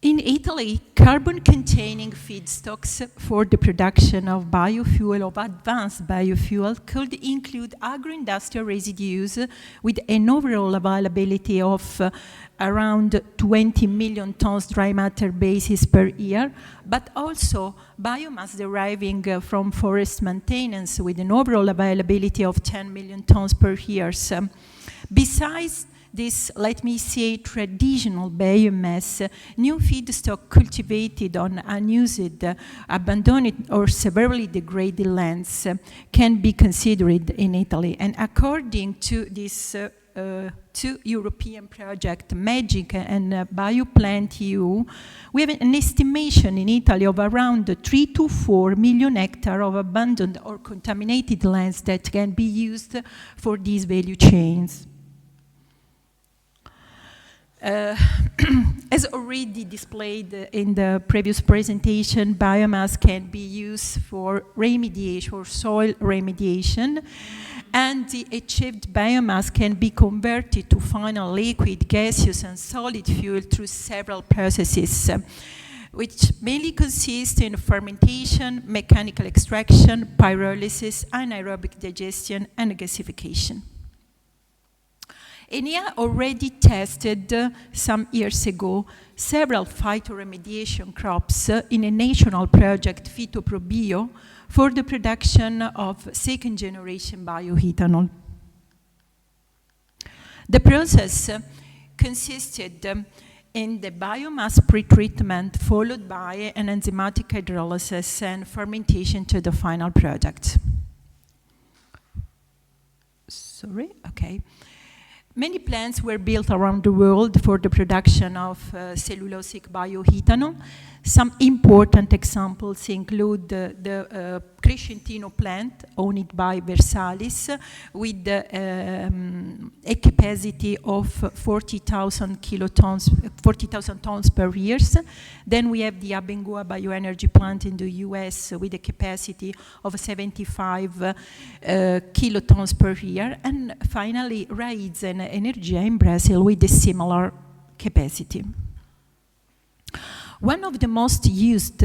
Speaker 5: In Italy, carbon-containing feedstocks for the production of biofuel, of advanced biofuel, could include agro-industrial residues with an overall availability of around 20 million tons dry matter basis per year, but also biomass deriving from forest maintenance with an overall availability of 10 million tons per year. Besides this, let me say, traditional biomass, new feedstock cultivated on unused, abandoned, or severely degraded lands can be considered in Italy. And according to this two European project, MAGIC and Bioplant EU, we have an estimation in Italy of around 3 to 4 million hectares of abandoned or contaminated lands that can be used for these value chains. As already displayed in the previous presentation, biomass can be used for remediation or soil remediation, and the achieved biomass can be converted to final liquid, gaseous, and solid fuel through several processes, which mainly consist in fermentation, mechanical extraction, pyrolysis, anaerobic digestion, and gasification. ENEA already tested some years ago several phytoremediation crops in a national project, PhytoProBio, for the production of second-generation bioethanol. The process consisted in the biomass pretreatment followed by an enzymatic hydrolysis and fermentation to the final product. Sorry, okay. Many plants were built around the world for the production of cellulosic bioethanol. Some important examples include the Crescentino plant, owned by Versalis, with a capacity of 40,000 tons per year. Then we have the Abengoa bioenergy plant in the US with a capacity of 75 kilotons per year. And finally, Raizen Energia in Brazil with a similar capacity. One of the most used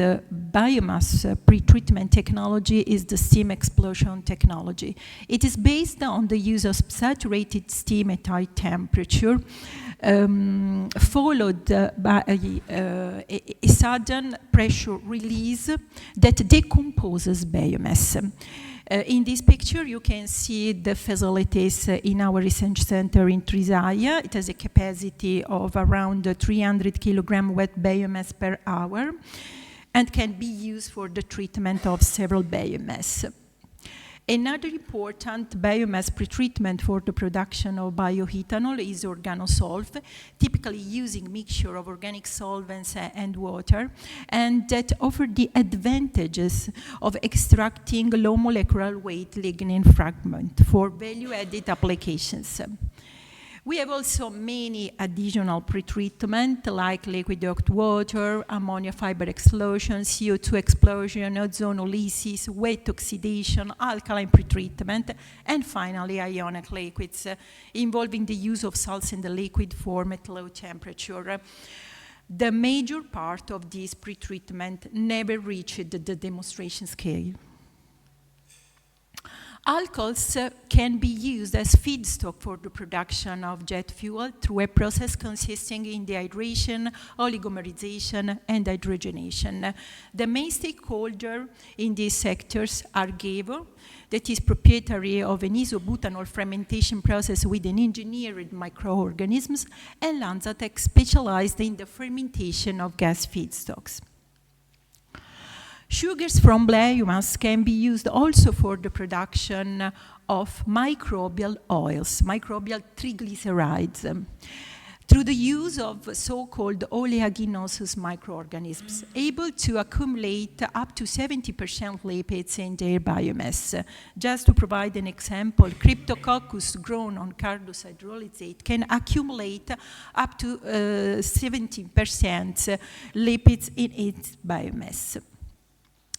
Speaker 5: biomass pretreatment technology is the steam explosion technology. It is based on the use of saturated steam at high temperature, followed by a sudden pressure release that decomposes biomass. In this picture, you can see the facilities in our research center in Trisaia. It has a capacity of around 300 kilogram wet biomass per hour and can be used for the treatment of several biomass. Another important biomass pretreatment for the production of bioethanol is organosolv, typically using mixture of organic solvents and water, and that offer the advantages of extracting low molecular weight lignin fragment for value-added applications. We have also many additional pretreatment like liquid-duct water, ammonia fiber explosion, CO2 explosion, ozonolysis, wet oxidation, alkaline pretreatment, and finally ionic liquids involving the use of salts in the liquid form at low temperature. The major part of this pretreatment never reached the demonstration scale. Alcohols can be used as feedstock for the production of jet fuel through a process consisting in dehydration, oligomerization, and hydrogenation. The main stakeholder in these sectors are Gevo, that is proprietary of an isobutanol fermentation process with an engineered microorganisms, and Lanzatec, specialized in the fermentation of gas feedstocks. Sugars from biomass can be used also for the production of microbial oils, microbial triglycerides, through the use of so-called oleaginosus microorganisms, able to accumulate up to 70% lipids in their biomass. Just to provide an example, Cryptococcus grown on Cardus hydrolysate can accumulate up to 70% lipids in its biomass.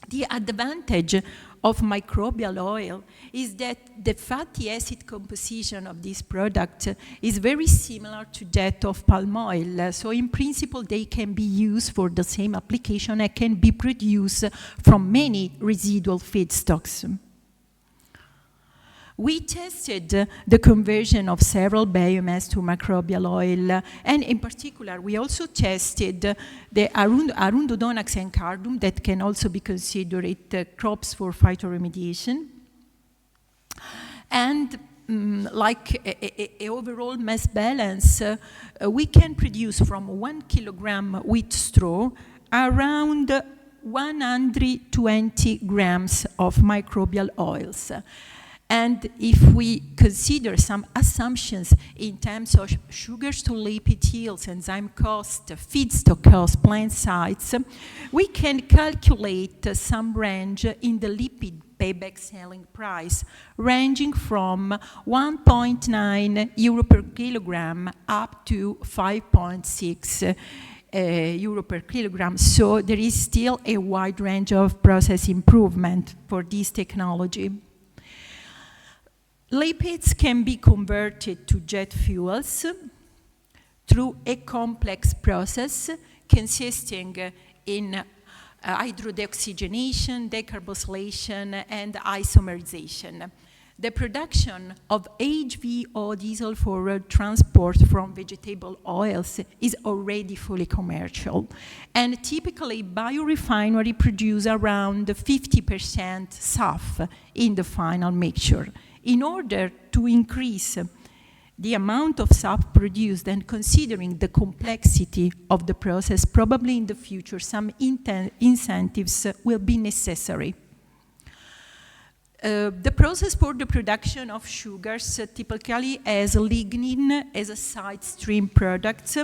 Speaker 5: The advantage of microbial oil is that the fatty acid composition of this product is very similar to that of palm oil. So in principle, they can be used for the same application and can be produced from many residual feedstocks. We tested the conversion of several biomass to microbial oil, and in particular, we also tested the Arundodonax and Cardum that can also be considered crops for phytoremediation. And like a overall mass balance, we can produce from 1 kilogram wheat straw around 120 grams of microbial oils. And if we consider some assumptions in terms of sugars to lipid yields, enzyme cost, feedstock cost, plant sites, we can calculate some range in the lipid payback selling price, ranging from 1.9 euro per kilogram up to 5.6 euro per kilogram. So there is still a wide range of process improvement for this technology. Lipids can be converted to jet fuels through a complex process consisting in hydrodeoxygenation, decarbosylation, and isomerization. The production of HVO diesel for road transport from vegetable oils is already fully commercial. And typically, biorefinery produce around 50% SAF in the final mixture. In order to increase the amount of SAF produced and considering the complexity of the process, probably in the future some incentives will be necessary. The process for the production of sugars typically has lignin as a side stream product.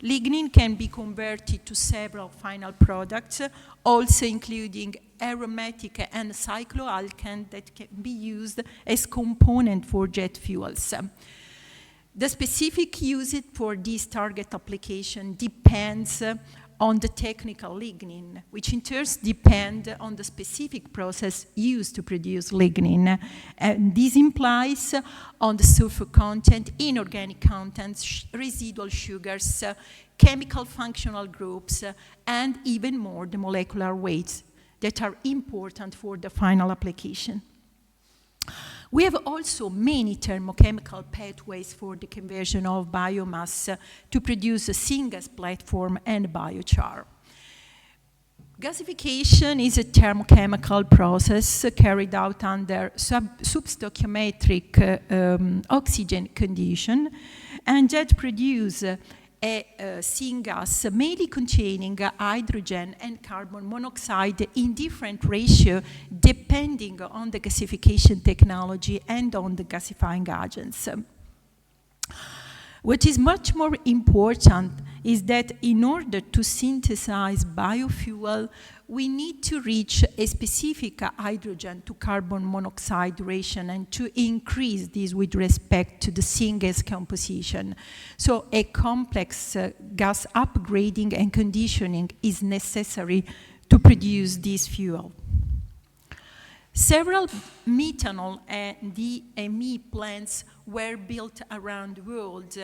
Speaker 5: Lignin can be converted to several final products, also including aromatic and cycloalkane that can be used as component for jet fuels. The specific use for this target application depends on the technical lignin, which in turn depend on the specific process used to produce lignin. And this implies on the sulfur content, inorganic contents, residual sugars, chemical functional groups, and even more the molecular weights that are important for the final application. We have also many thermochemical pathways for the conversion of biomass to produce a syngas platform and biochar. Gasification is a thermochemical process carried out under substoichiometric oxygen condition, and that produces a syngas mainly containing hydrogen and carbon monoxide in different ratio depending on the gasification technology and on the gasifying agents. What is much more important is that in order to synthesize biofuel, we need to reach a specific hydrogen to carbon monoxide ratio and to increase this with respect to the syngas composition. So a complex gas upgrading and conditioning is necessary to produce this fuel. Several methanol and DME plants were built around the world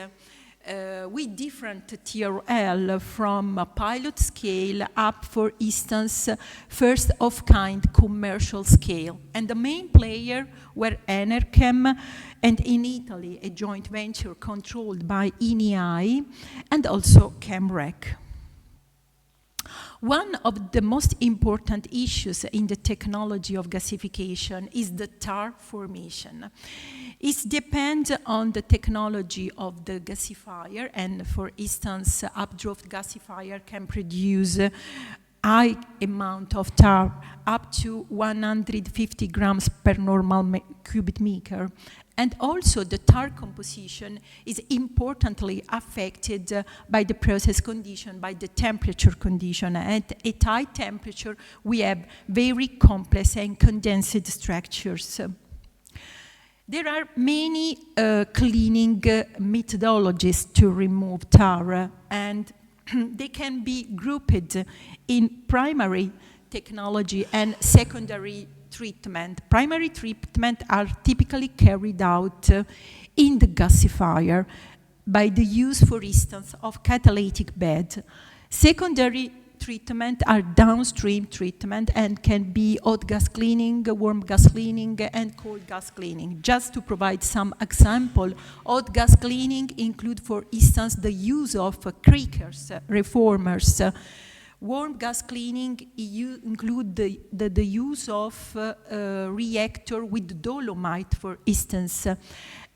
Speaker 5: with different TRL from a pilot scale up, for instance, first of kind commercial scale. And the main player were Enerchem, and in Italy a joint venture controlled by ENI, and also Chemrec. One of the most important issues in the technology of gasification is the tar formation. It depends on the technology of the gasifier, and for instance, updraft gasifier can produce high amount of tar, up to 150 grams per normal cubic meter. And also the tar composition is importantly affected by the process condition, by the temperature condition. At high temperature, we have very complex and condensed structures. There are many cleaning methodologies to remove tar, and they can be grouped in primary technology and secondary treatment. Primary treatment are typically carried out in the gasifier by the use, for instance, of catalytic bed. Secondary treatment are downstream treatment and can be hot gas cleaning, warm gas cleaning, and cold gas cleaning. Just to provide some example, hot gas cleaning include, for instance, the use of crackers, reformers. Warm gas cleaning include the use of reactor with dolomite, for instance,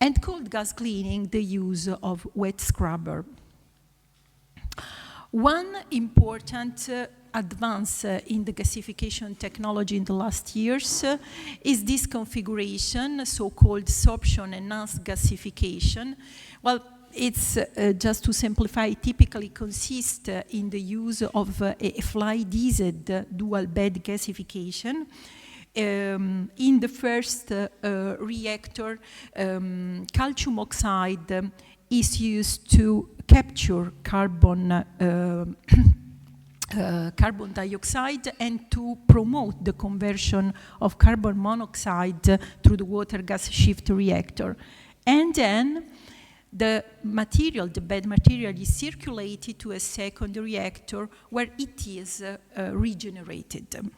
Speaker 5: and cold gas cleaning, the use of wet scrubber. One important advance in the gasification technology in the last years is this configuration, so-called sorption enhanced gasification. Well, it's just to simplify, it typically consists in the use of a fly-diesel dual bed gasification. In the first reactor, calcium oxide is used to capture carbon dioxide and to promote the conversion of carbon monoxide through the water gas shift reactor. And then the material, the bed material, is circulated to a second reactor where it is regenerated.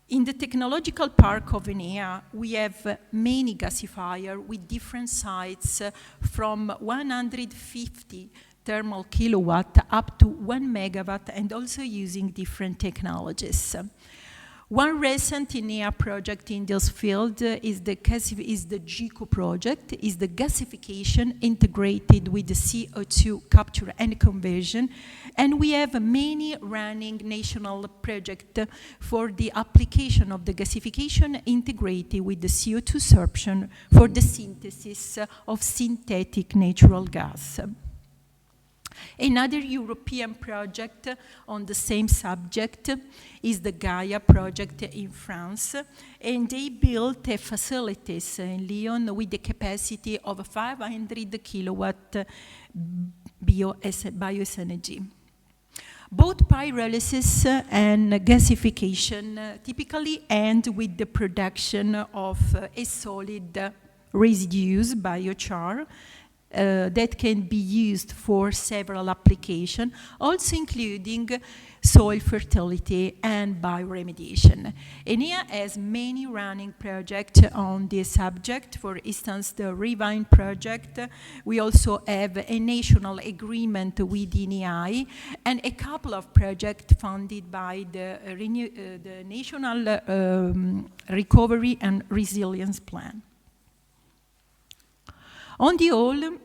Speaker 5: In the technological park of Enea, we have many gasifiers with different sites from 150 thermal kilowatt up to 1 megawatt, and also using different technologies. One recent Enea project in this field is the GICO project, is the gasification integrated with the CO2 capture and conversion. And we have many running national projects for the application of the gasification integrated with the CO2 sorption for the synthesis of synthetic natural gas. Another European project on the same subject is the Gaia project in France, and they built a facilities in Lyon with the capacity of 500 kilowatt bioenergy. Both pyrolysis and gasification typically end with the production of a solid residues, biochar, that can be used for several applications, also including soil fertility and bioremediation. Enea has many running projects on this subject. For instance, the Revine project. We also have a national agreement with ENEI and a couple of projects funded by the National Recovery and Resilience Plan. On the whole,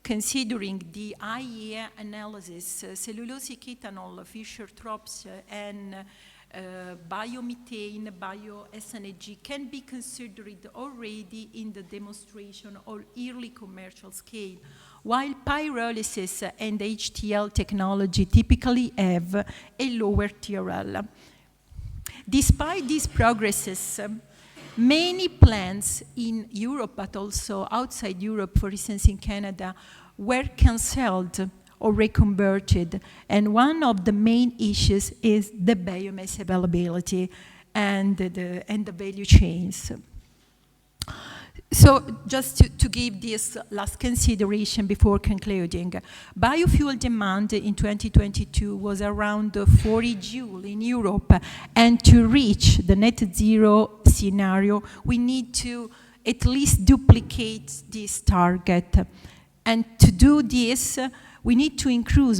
Speaker 5: considering the IEA analysis, cellulosic ethanol, Fischer-Tropsch, and biomethane, bioSNG can be considered already in the demonstration or early commercial scale, while pyrolysis and HTL technology typically have a lower TRL. Despite these progresses, many plants in Europe, but also outside Europe, for instance in Canada, were cancelled or reconverted. And one of the main issues is the biomass availability and the value chains. So just to give this last consideration before concluding, biofuel demand in 2022 was around 40 joules in Europe, and to reach the net zero scenario, we need to at least duplicate this target. And to do this, we need to increase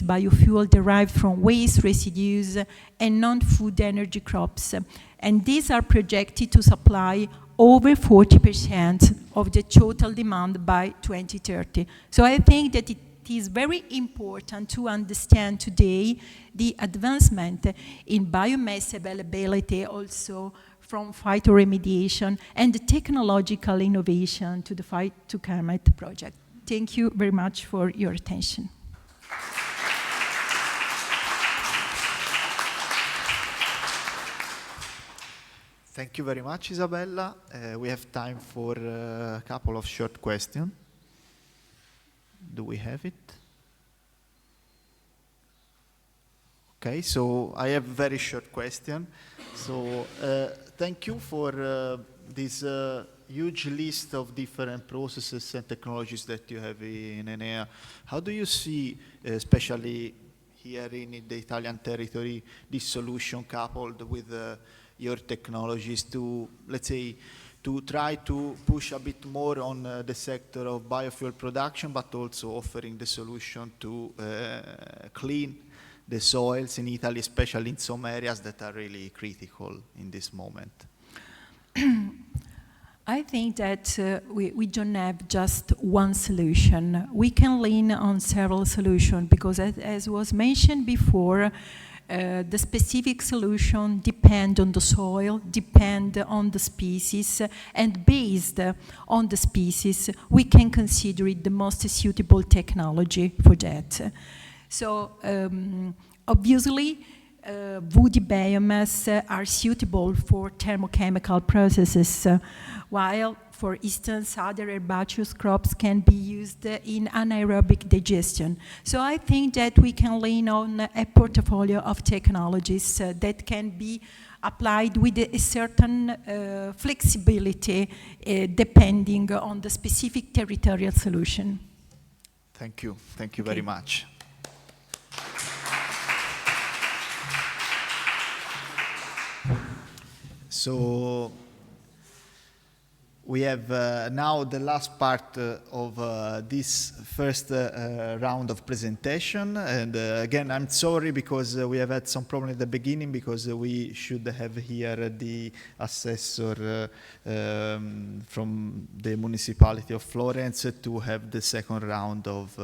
Speaker 5: biofuel derived from waste residues and non-food energy crops. And these are projected to supply over 40% of the total demand by 2030. So I think that it is very important to understand today the advancement in biomass availability, also from phytoremediation and the technological innovation to the Fight to Climate project. Thank you very much for your attention.
Speaker 2: Thank you very much, Isabella. We have time for a couple of short questions. Do we have it? Okay, so I have a very short question. So thank you for this huge list of different processes and technologies that you have in Enea. How do you see, especially here in the Italian territory, this solution coupled with your technologies to, let's say, to try to push a bit more on the sector of biofuel production, but also offering the solution to clean the soils in Italy, especially in some areas that are really critical in this moment?
Speaker 5: I think that we don't have just one solution. We can lean on several solutions because, as was mentioned before, the specific solution depend on the soil, depend on the species, and based on the species, we can consider it the most suitable technology for that. So obviously, woody biomass are suitable for thermochemical processes, while, for instance, other herbaceous crops can be used in anaerobic digestion. So I think that we can lean on a portfolio of technologies that can be applied with a certain flexibility depending on the specific territorial solution.
Speaker 2: Thank you. Thank you very much. So we have now the last part of this first round of presentation. And again, I'm sorry because we have had some problem at the beginning because we should have here the assessor from the municipality of Florence to have the second round of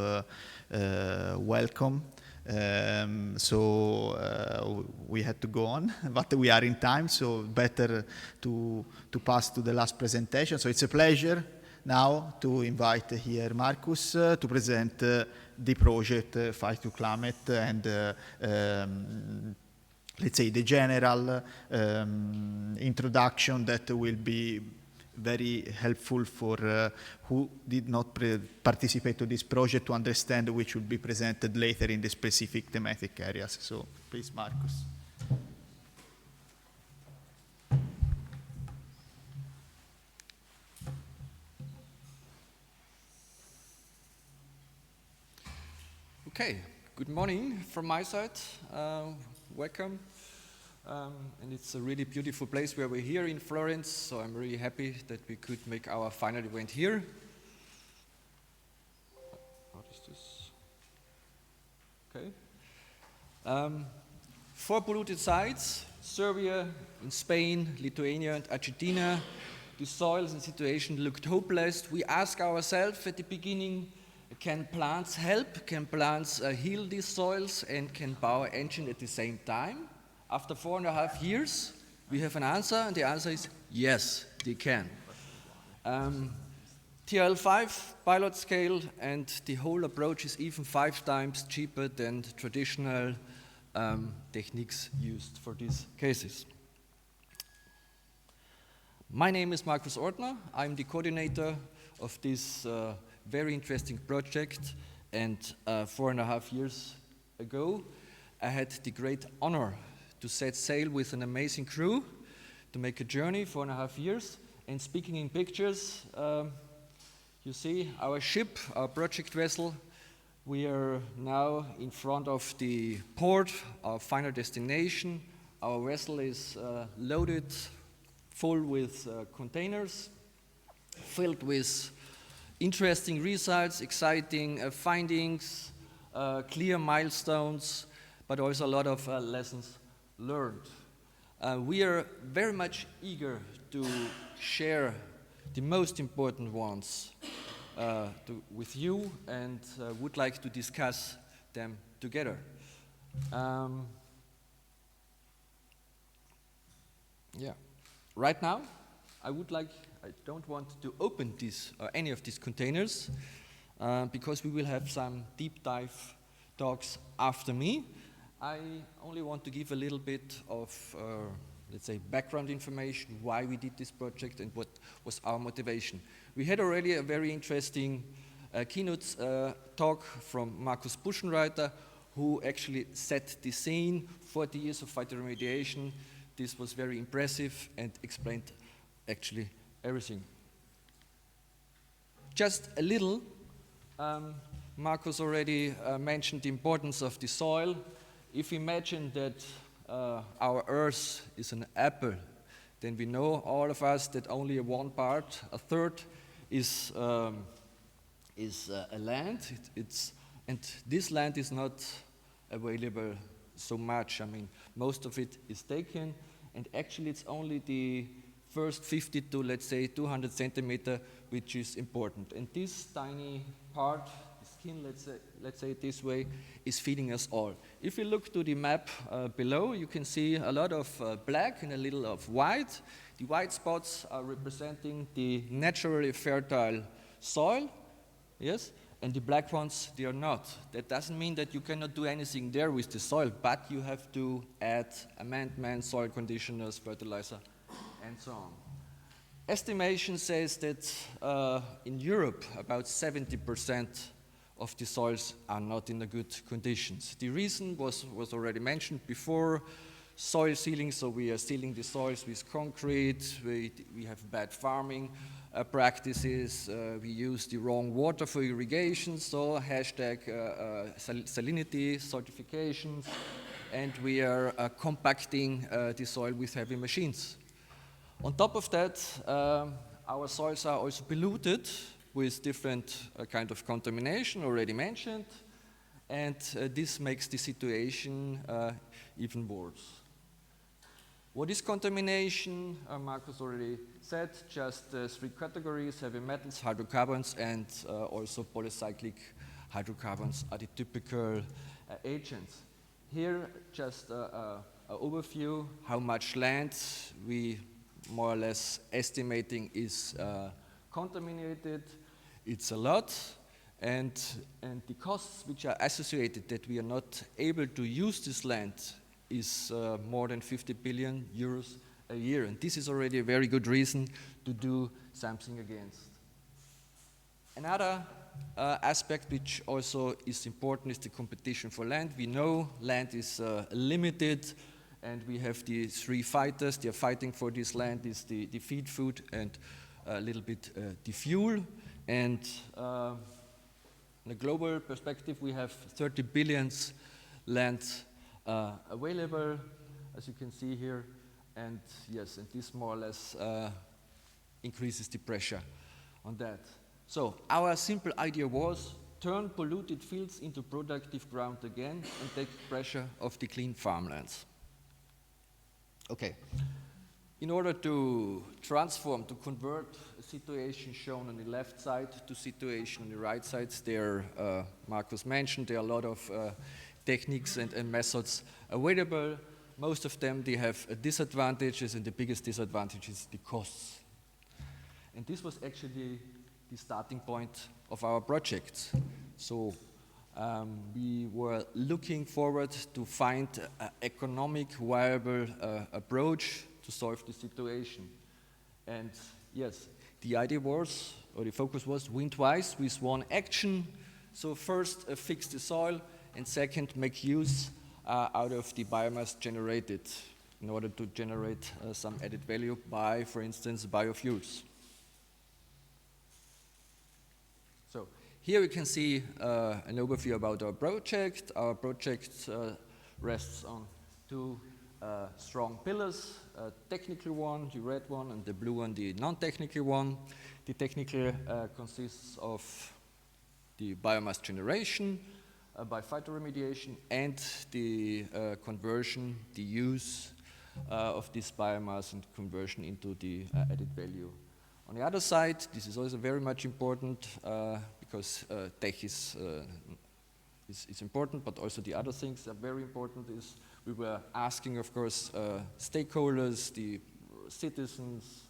Speaker 2: welcome. So we had to go on, but we are in time, so better to pass to the last presentation. So it's a pleasure now to invite here Marcus to present the project Fight to Climate and let's say the general introduction that will be very helpful for who did not participate to this project to understand, which will be presented later in the specific thematic areas. So please, Marcus.
Speaker 6: Okay, good morning from my side. Welcome. And it's a really beautiful place where we're here in Florence, so I'm really happy that we could make our final event here. What is this? Okay. 4 polluted sites, Serbia, in Spain, Lithuania and Argentina. The soils and situation looked hopeless. We asked ourselves at the beginning, can plants help? Can plants heal these soils and can power engine at the same time? After 4.5 years, we have an answer, and the answer is yes, they can. TRL5 pilot scale, and the whole approach is even 5 times cheaper than traditional techniques used for these cases. My name is Markus Ortner. I'm the coordinator of this very interesting project, and 4.5 years ago, I had the great honor to set sail with an amazing crew to make a journey 4.5 years. And speaking in pictures, you see our ship, our project vessel. We are now in front of the port, our final destination. Our vessel is loaded full with containers, filled with interesting results, exciting findings, clear milestones, but also a lot of lessons learned. We are very much eager to share the most important ones with you, and would like to discuss them together. Right now, I don't want to open any of these containers because we will have some deep dive talks after me. I only want to give a little bit of, let's say, background information, why we did this project and what was our motivation. We had already a very interesting keynote talk from Markus Buschenreiter, who actually set the scene, 40 years of phytoremediation. This was very impressive and explained actually everything. Just a little, Markus already mentioned the importance of the soil. If we imagine that our Earth is an apple, then we know, all of us, that only one part, a third, is a land. And this land is not available so much. I mean, most of it is taken, and actually it's only the first 50 to, let's say, 200 centimeter which is important. And this tiny part, the skin, let's say it this way, is feeding us all. If you look to the map below, you can see a lot of black and a little of white. The white spots are representing the naturally fertile soil, yes, and the black ones, they are not. That doesn't mean that you cannot do anything there with the soil, but you have to add amendment, soil conditioners, fertilizer, and so on. Estimation says that in Europe, about 70% of the soils are not in the good conditions. The reason was already mentioned before: soil sealing. So we are sealing the soils with concrete. We have bad farming practices. We use the wrong water for irrigation. So hashtag salinity certifications. And we are compacting the soil with heavy machines. On top of that, our soils are also polluted with different kind of contamination already mentioned, and this makes the situation even worse. What is contamination? Markus already said, just 3 categories: heavy metals, hydrocarbons, and also polycyclic hydrocarbons are the typical agents. Here, just an overview, how much land we more or less estimating is contaminated. It's a lot, and the costs which are associated that we are not able to use this land is more than 50 billion euros a year. And this is already a very good reason to do something against. Another aspect which also is important is the competition for land. We know land is limited, and we have the three fighters. They are fighting for this land, is the feed, food, and a little bit the fuel. And in a global perspective, we have 30 billion land available, as you can see here. And yes, and this more or less increases the pressure on that. So our simple idea was turn polluted fields into productive ground again and take pressure off the clean farmlands. Okay. In order to transform, to convert a situation shown on the left side to situation on the right side, there, Markus mentioned, there are a lot of techniques and methods available. Most of them, they have disadvantages, and the biggest disadvantage is the costs. And this was actually the starting point of our project. So we were looking forward to find an economic, viable approach to solve the situation. And yes, the idea was, or the focus was, win twice with one action. So first, fix the soil, and second, make use out of the biomass generated in order to generate some added value by, for instance, biofuels. So here we can see an overview about our project. Our project rests on two strong pillars, a technical one, the red one, and the blue one, the non-technical one. The technical consists of the biomass generation by phytoremediation and the conversion, the use of this biomass and conversion into the added value. On the other side, this is also very much important because tech is important, but also the other things are very important. Is we were asking, of course, stakeholders, the citizens,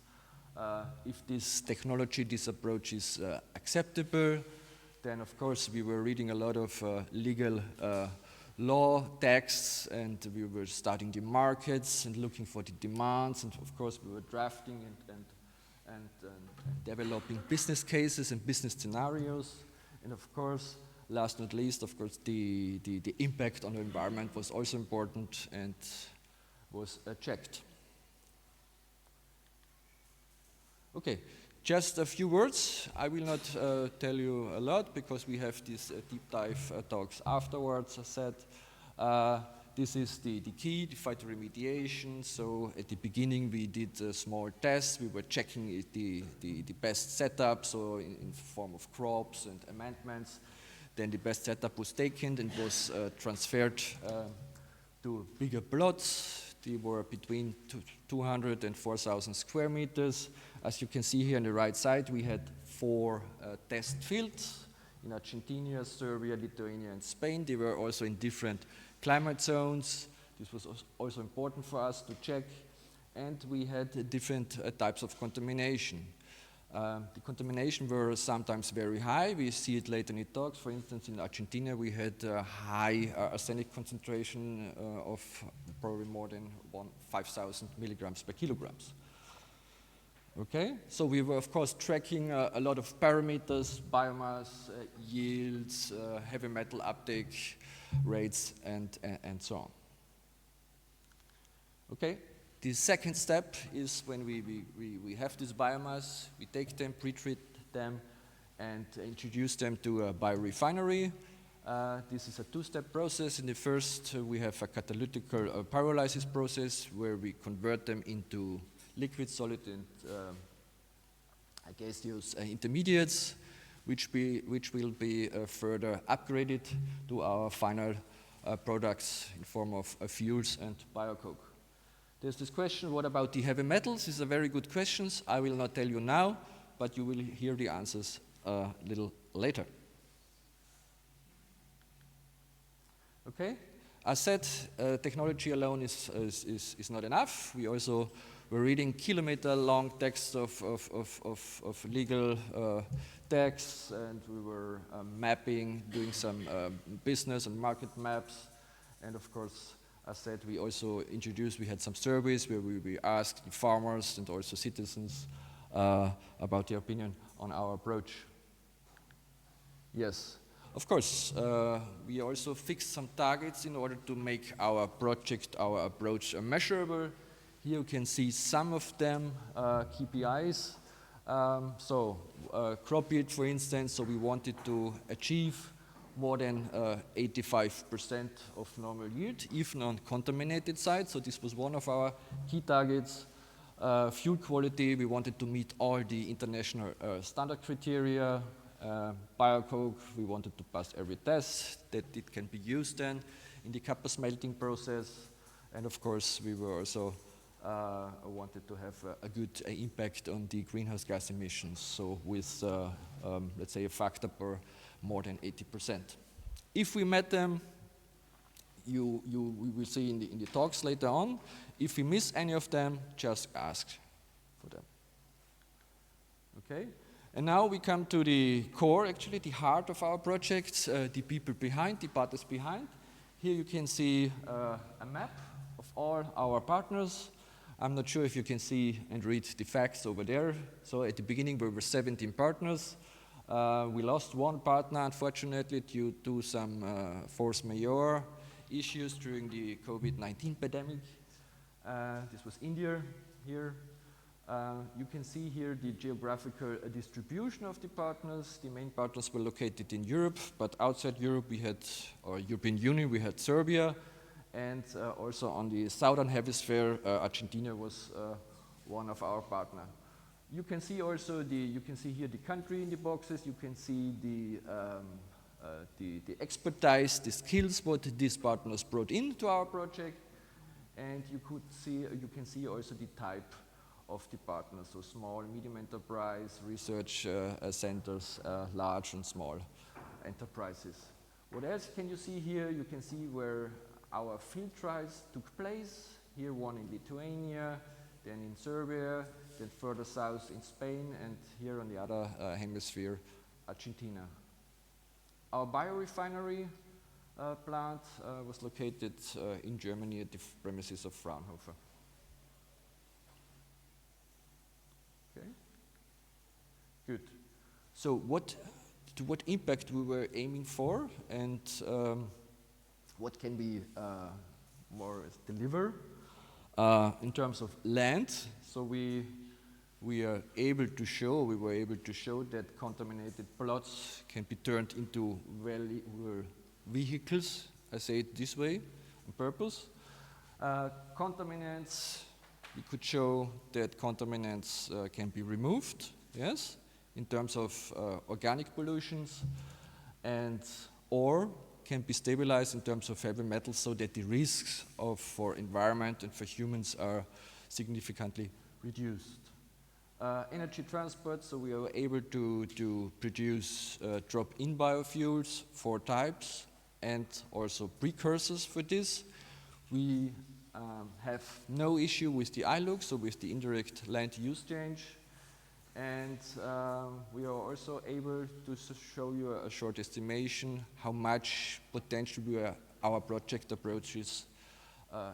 Speaker 6: if this technology, this approach is acceptable. Then, of course, we were reading a lot of legal law texts, and we were studying the markets and looking for the demands, and of course, we were drafting and developing business cases and business scenarios. And of course, last not least, of course, the impact on the environment was also important and was checked. Okay, just a few words. I will not tell you a lot because we have these deep dive talks afterwards. I said this is the key, the phytoremediation. So at the beginning we did small tests. We were checking the best setup, so in form of crops and amendments. Then the best setup was taken and was transferred to bigger plots. They were between 200 and 4,000 square meters. As you can see here on the right side, we had 4 test fields in Argentina, Serbia, Lithuania, and Spain. They were also in different climate zones. This was also important for us to check. And we had different types of contamination. The contamination were sometimes very high. We see it later in the talks. For instance, in Argentina, we had a high arsenic concentration of probably more than 5,000 milligrams per kilograms. Okay, so we were, of course, tracking a lot of parameters, biomass, yields, heavy metal uptake rates, and so on. Okay. The second step is when we have this biomass, we take them, pre-treat them, and introduce them to a biorefinery. This is a 2-step process. In the first, we have a catalytic pyrolysis process where we convert them into liquid, solid, and gaseous intermediates, which will be further upgraded to our final products in form of fuels and biocoke. There's this question, what about the heavy metals? These are very good questions. I will not tell you now, but you will hear the answers a little later. Okay, I said technology alone is not enough. We also were reading kilometer-long texts of legal texts, and we were mapping, doing some business and market maps, and of course, As said, we also introduced, we had some surveys where we asked the farmers and also citizens about their opinion on our approach. Yes, of course, we also fixed some targets in order to make our project, our approach measurable. Here you can see some of them, KPIs. Crop yield, for instance, so we wanted to achieve more than 85% of normal yield, even on contaminated sites. So this was one of our key targets. Fuel quality, we wanted to meet all the international standard criteria. Biocoke, we wanted to pass every test that it can be used then in the copper smelting process. And of course, we were also wanted to have a good impact on the greenhouse gas emissions. So with, let's say, a factor per more than 80%. If we met them, we will see in the talks later on. If we miss any of them, just ask for them. Okay? And now we come to the core, actually, the heart of our project, the people behind, the partners behind. Here you can see a map of all our partners. I'm not sure if you can see and read the facts over there. So at the beginning, we were 17 partners. We lost one partner, unfortunately, due to some force majeure issues during the COVID-19 pandemic. This was India here. You can see here the geographical distribution of the partners. The main partners were located in Europe, but outside Europe we had, or European Union, we had Serbia, and also on the southern hemisphere, Argentina was one of our partners. You can see also you can see here the country in the boxes. You can see the expertise, the skills what these partners brought into our project, and you can see also the type of the partners, so small, medium enterprise, research centers, large and small enterprises. What else can you see here? You can see where our field trials took place. Here one in Lithuania, then in Serbia, then further south in Spain, and here on the other hemisphere, Argentina. Our biorefinery plant was located in Germany at the premises of Fraunhofer. Okay. Good. So to what impact we were aiming for, and what can we more deliver in terms of land? So we were able to show that contaminated plots can be turned into vehicles. I say it this way on purpose. Contaminants. We could show that contaminants can be removed, yes, in terms of organic pollutions, and or can be stabilized in terms of heavy metals, so that the risks for environment and for humans are significantly reduced. Energy transport, so we are able to produce drop-in biofuels, 4 types, and also precursors for this. We have no issue with the iLUC, so with the indirect land use change. And we are also able to show you a short estimation how much potential our project approach is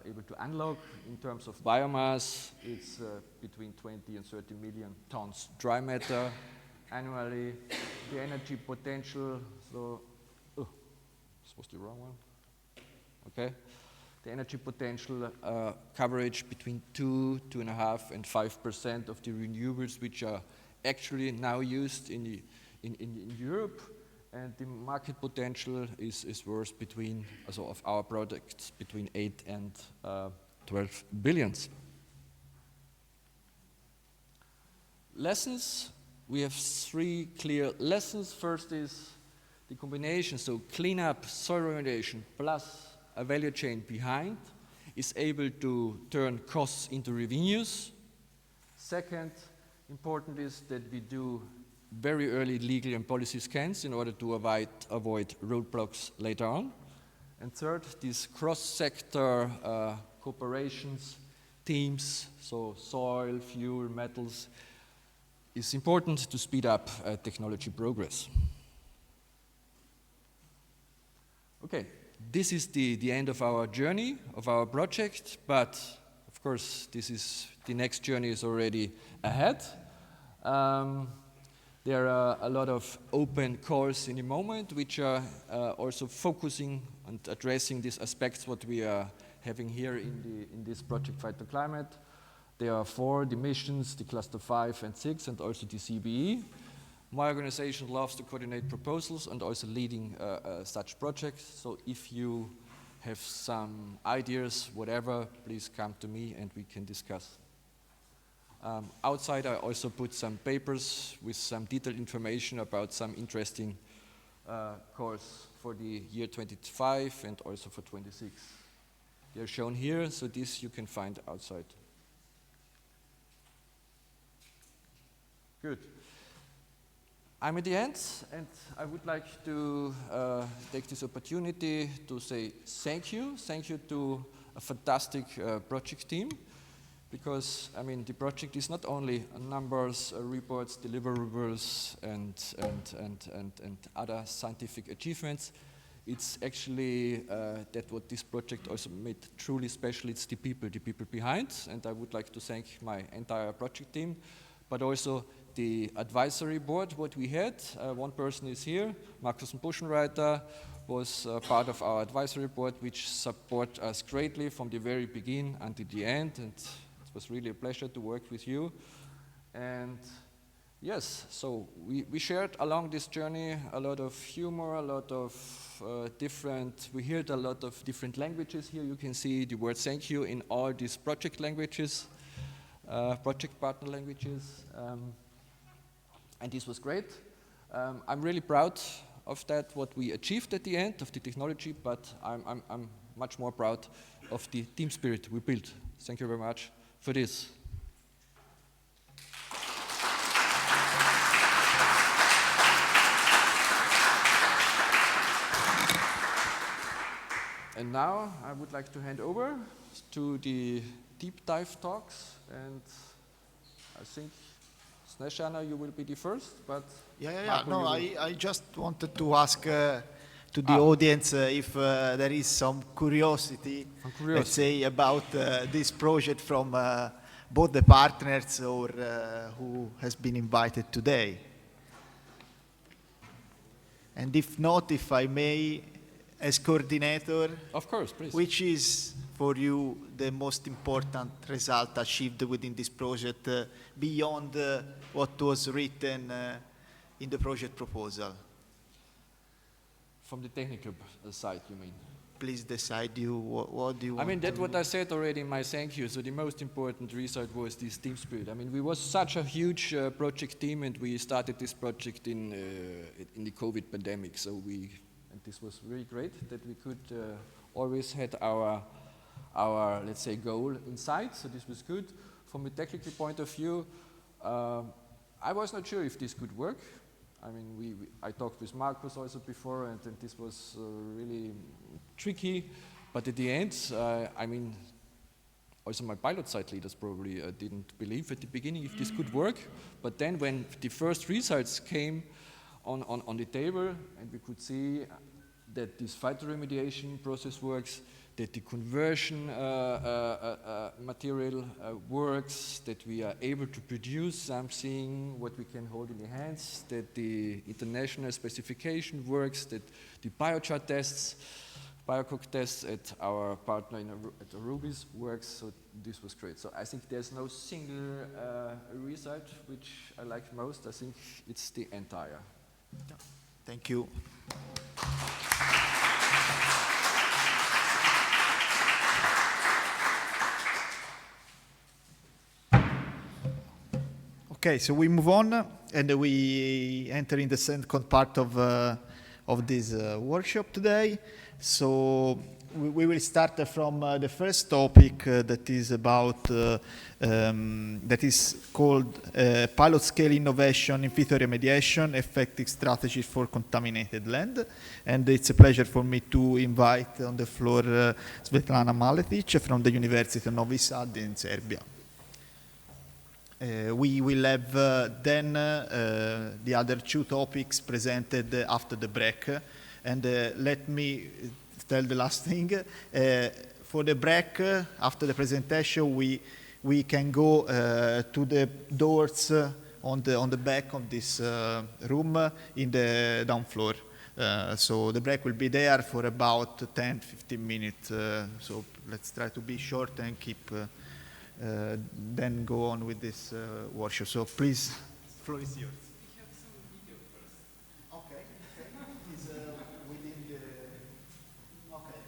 Speaker 6: able to unlock in terms of biomass. It's between 20 and 30 million tons dry matter annually. The energy potential, this was the wrong one. Okay. The energy potential coverage between 2.5% and 5% of the renewables, which are actually now used in Europe, and the market potential is worth of our products between 8 and 12 billions. Lessons. We have 3 clear lessons. First is the combination, so cleanup, soil remediation plus a value chain behind is able to turn costs into revenues. Second, important is that we do very early legal and policy scans in order to avoid roadblocks later on. And third, these cross-sector cooperations, teams, so soil, fuel, metals, is important to speed up technology progress. Okay. this is the end of our journey, of our project, but of course the next journey is already ahead. There are a lot of open calls in the moment, which are also focusing and addressing these aspects what we are having here in this project Phytoclimate. There are 4, the missions, the cluster 5 and 6, and also the CBE. My organization loves to coordinate proposals and also leading such projects. So if you have some ideas, whatever, please come to me and we can discuss. Outside I also put some papers with some detailed information about some interesting calls for the year 25 and also for 26. They are shown here, so this you can find outside. Good. I'm at the end, and I would like to take this opportunity to say thank you. Thank you to a fantastic project team, because I mean the project is not only numbers, reports, deliverables, and other scientific achievements. It's actually that what this project also made truly special. It's the people behind, and I would like to thank my entire project team, but also the advisory board, what we had. One person is here, Markus Buschenreiter, was part of our advisory board, which support us greatly from the very beginning until the end, and it was really a pleasure to work with you. And yes, so we shared along this journey a lot of humor, a lot of we heard a lot of different languages here. You can see the word thank you in all these project languages, project partner languages. And this was great. I'm really proud of that, what we achieved at the end of the technology, but I'm much more proud of the team spirit we built. Thank you very much for this. And now I would like to hand over to the deep dive talks, and I think Snezhana, you will be the first, but...
Speaker 2: Yeah. No, I just wanted to ask to the audience if there is some curiosity, let's say, about this project from both the partners or who has been invited today. And if not, if I may, as coordinator,
Speaker 6: of course, please.
Speaker 2: Which is for you the most important result achieved within this project beyond what was written in the project proposal?
Speaker 6: From the technical side, you mean?
Speaker 2: Please decide what do you want.
Speaker 6: I mean, that's what I said already in my thank you. So the most important result was this team spirit. I mean, we was such a huge project team, and we started this project in the COVID pandemic. So and this was really great that we could always had our let's say goal in sight. So this was good. From a technical point of view, I was not sure if this could work. I mean, I talked with Markus also before, and this was really tricky. But at the end, I mean, also my pilot site leaders probably didn't believe at the beginning if this could work. But then when the first results came on the table, and we could see that this phytoremediation process works, that the conversion material works, that we are able to produce something what we can hold in the hands, that the international specification works, that the biochar tests, biocook tests at our partner at Rubis works, so this was great. So I think there's no single result which I like most. I think it's the entire.
Speaker 2: Thank you. Okay, so we move on, and we enter in the second part of this workshop today. So we will start from the first topic that is about that is called pilot scale innovation in phytoremediation, effective strategies for contaminated land. And it's a pleasure for me to invite on the floor Svetlana Maletic from the University of Novi Sad in Serbia. We will have then the other two topics presented after the break. And let me tell the last thing. For the break, after the presentation, we can go to the doors on the back of this room in the down floor. So the break will be there for about 10-15 minutes. So let's try to be short and keep, then go on with this workshop. So please, the floor is yours.
Speaker 7: We have some video first.
Speaker 2: Okay. Is within the. Okay.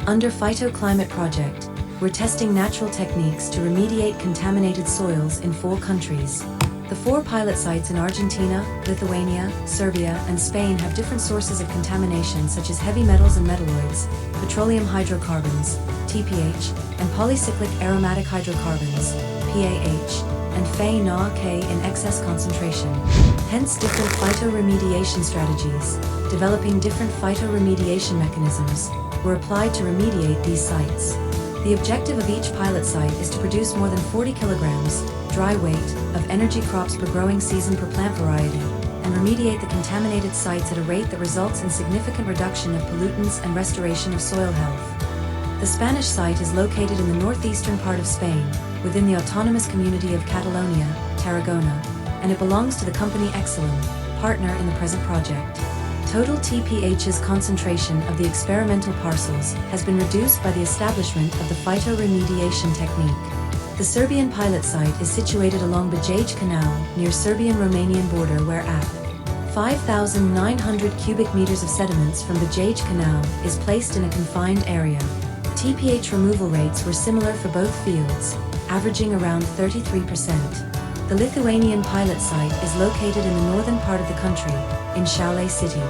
Speaker 8: Under Phytoclimate Project, we're testing natural techniques to remediate contaminated soils in 4 countries. The 4 pilot sites in Argentina, Lithuania, Serbia, and Spain have different sources of contamination such as heavy metals and metalloids, petroleum hydrocarbons, TPH, and polycyclic aromatic hydrocarbons, PAH, and Phe-Na-K in excess concentration. Hence different phytoremediation strategies, developing different phytoremediation mechanisms, were applied to remediate these sites. The objective of each pilot site is to produce more than 40 kilograms, dry weight, of energy crops per growing season per plant variety, and remediate the contaminated sites at a rate that results in significant reduction of pollutants and restoration of soil health. The Spanish site is located in the northeastern part of Spain, within the autonomous community of Catalonia, Tarragona, and it belongs to the company Exelon, partner in the present project. Total TPH's concentration of the experimental parcels has been reduced by the establishment of the phytoremediation technique. The Serbian pilot site is situated along the Bajaj Canal near Serbian-Romanian border where at 5,900 cubic meters of sediments from the Bajaj Canal is placed in a confined area. TPH removal rates were similar for both fields, averaging around 33%. The Lithuanian pilot site is located in the northern part of the country, in Šiauliai city.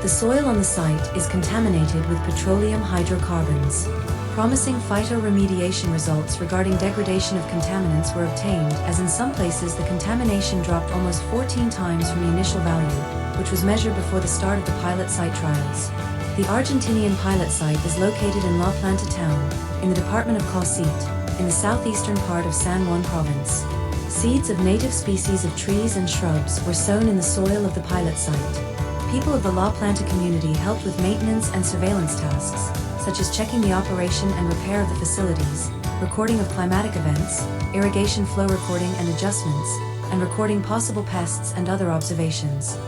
Speaker 8: The soil on the site is contaminated with petroleum hydrocarbons. Promising phytoremediation results regarding degradation of contaminants were obtained, as in some places the contamination dropped almost 14 times from the initial value, which was measured before the start of the pilot site trials. The Argentinian pilot site is located in La Planta town, in the department of Calcite, in the southeastern part of San Juan province. Seeds of native species of trees and shrubs were sown in the soil of the pilot site. People of the La Planta community helped with maintenance and surveillance tasks, such as checking the operation and repair of the facilities, recording of climatic events, irrigation flow recording and adjustments, and recording possible pests and other observations.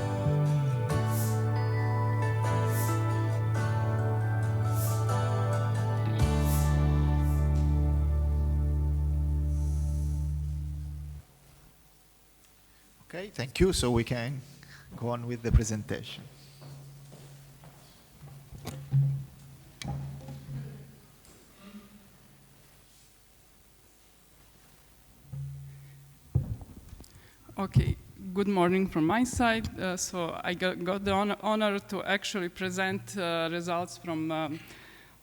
Speaker 2: Okay, thank you. So we can go on with the presentation.
Speaker 7: Okay, good morning from my side. So I got the honor to actually present results from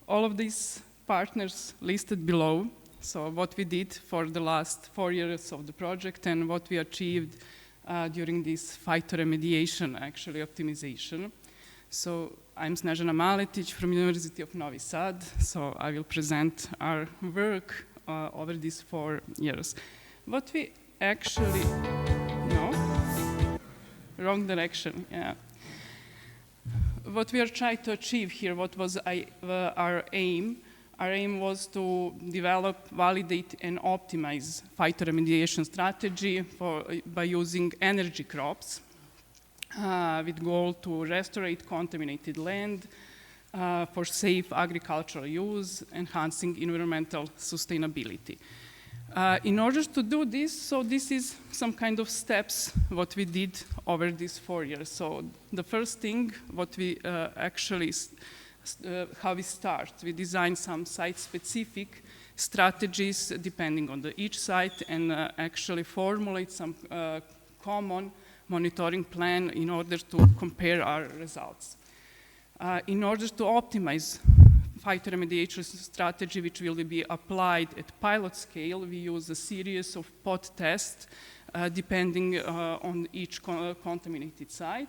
Speaker 7: all of these partners listed below. So what we did for the last 4 years of the project and what we achieved during this phytoremediation, actually optimization. So I'm Snežana Maletić from University of Novi Sad. So I will present our work over these 4 years. What we actually, no, wrong direction, yeah. What we are trying to achieve here, what was our aim? Our aim was to develop, validate, and optimize phytoremediation strategy by using energy crops with goal to restore contaminated land for safe agricultural use, enhancing environmental sustainability. In order to do this, so this is some kind of steps what we did over these 4 years. So the first thing, what we how we start. We design some site-specific strategies depending on each site and actually formulate some common monitoring plan in order to compare our results. In order to optimize phytoremediation strategy, which will be applied at pilot scale, we use a series of pod tests depending on each contaminated site.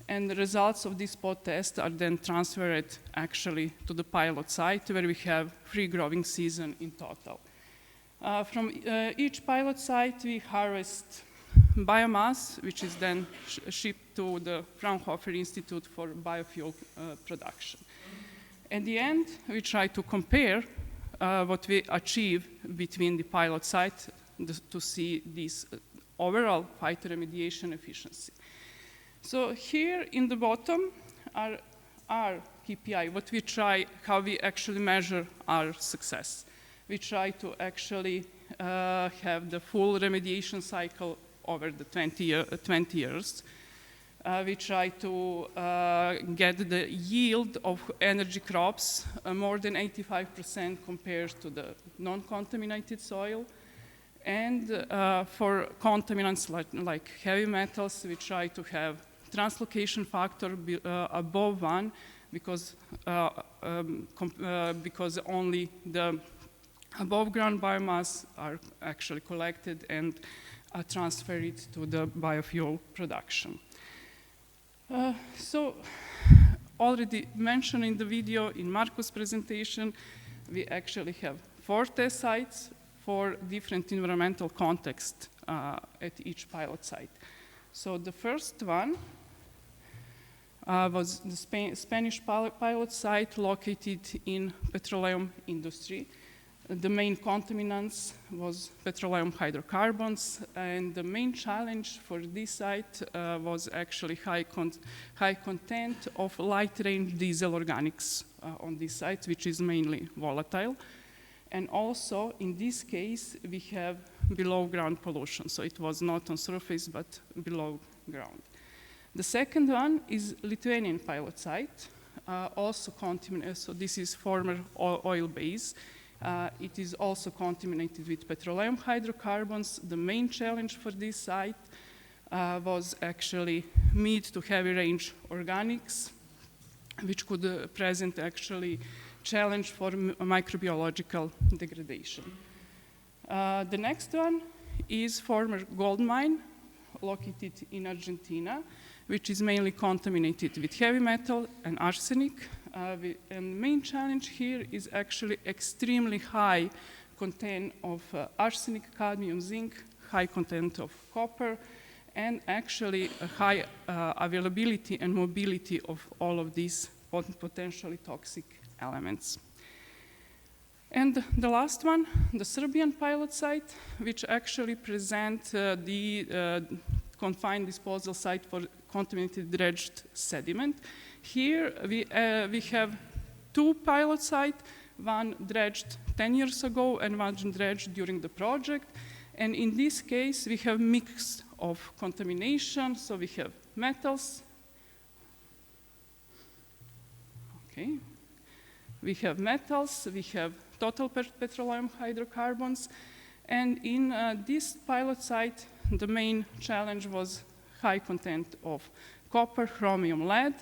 Speaker 7: And the results of this pod test are then transferred actually to the pilot site where we have 3 growing seasons in total. From each pilot site, we harvest biomass, which is then shipped to the Fraunhofer Institute for Biofuel Production. At the end, we try to compare what we achieve between the pilot site to see this overall phytoremediation efficiency. So here in the bottom are our KPI, what we try, how we actually measure our success. We try to actually have the full remediation cycle over the 20 years. We try to get the yield of energy crops more than 85% compared to the non-contaminated soil. And for contaminants like heavy metals, we try to have translocation factor above 1 because only the above ground biomass are actually collected and transferred to the biofuel production. So already mentioned in the video in Marco's presentation, we actually have 4 test sites for different environmental contexts at each pilot site. So the first one was the Spanish pilot site located in petroleum industry. The main contaminants was petroleum hydrocarbons, and the main challenge for this site was actually high content of light-range diesel organics on this site, which is mainly volatile. And also, in this case, we have below-ground pollution. So it was not on surface, but below ground. The second one is Lithuanian pilot site, also contaminated. So this is former oil base. It is also contaminated with petroleum hydrocarbons. The main challenge for this site was actually mid to heavy range organics, which could present actually challenge for microbiological degradation. The next one is former gold mine located in Argentina, which is mainly contaminated with heavy metal and arsenic. And the main challenge here is actually extremely high content of arsenic, cadmium, zinc, high content of copper, and actually a high availability and mobility of all of these potentially toxic elements. And the last one, the Serbian pilot site, which actually present the confined disposal site for contaminated dredged sediment. Here we have 2 pilot sites, one dredged 10 years ago and one dredged during the project. And in this case, we have mix of contamination. So we have metals. Okay. We have metals, we have total petroleum hydrocarbons. And in this pilot site, the main challenge was high content of copper, chromium, lead,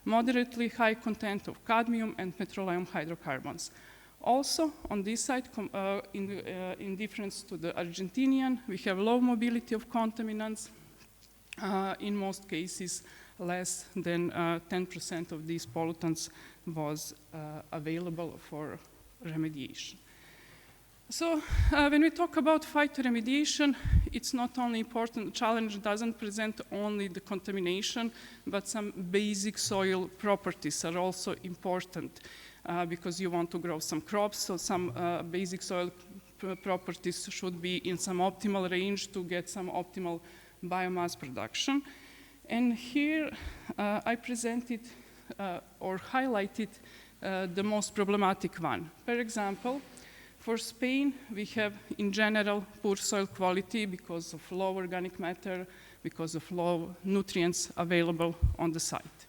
Speaker 7: moderately high content of cadmium and petroleum hydrocarbons. Also, on this site, in difference to the Argentinian, we have low mobility of contaminants. In most cases, less than 10% of these pollutants was available for remediation. So when we talk about phytoremediation, it's not only important, the challenge doesn't present only the contamination, but some basic soil properties are also important because you want to grow some crops, so some basic soil properties should be in some optimal range to get some optimal biomass production. And here I presented or highlighted the most problematic one. For example, for Spain, we have, in general, poor soil quality because of low organic matter, because of low nutrients available on the site.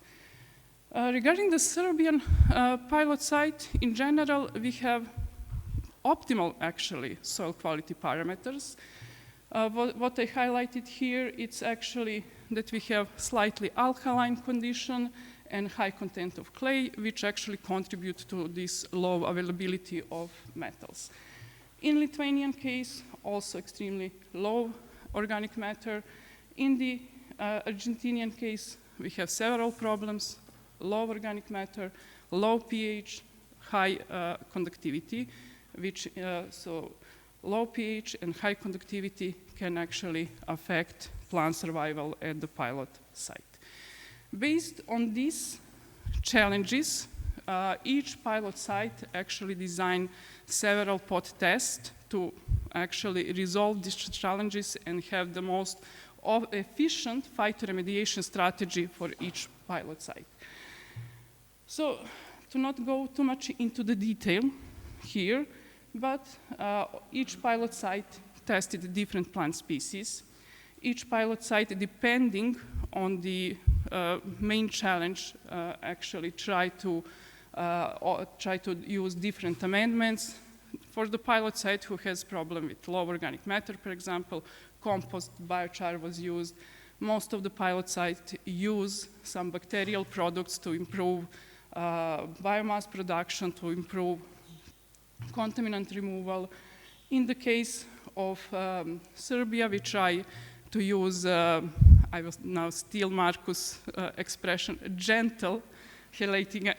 Speaker 7: Regarding the Serbian pilot site, in general, we have optimal, actually, soil quality parameters. What I highlighted here, it's actually that we have slightly alkaline condition and high content of clay, which actually contribute to this low availability of metals. In Lithuanian case, also extremely low organic matter. In the Argentinian case, we have several problems: low organic matter, low pH, high conductivity, which so low pH and high conductivity can actually affect plant survival at the pilot site. Based on these challenges, each pilot site actually designed several pod tests to actually resolve these challenges and have the most efficient phytoremediation strategy for each pilot site. So, to not go too much into the detail here, but each pilot site tested different plant species. Each pilot site, depending on the main challenge, actually try to use different amendments. For the pilot site who has problem with low organic matter, for example, compost, biochar was used. Most of the pilot sites use some bacterial products to improve biomass production, to improve contaminant removal. In the case of Serbia, we try to use, I will now steal Marcus' expression, gentle chelating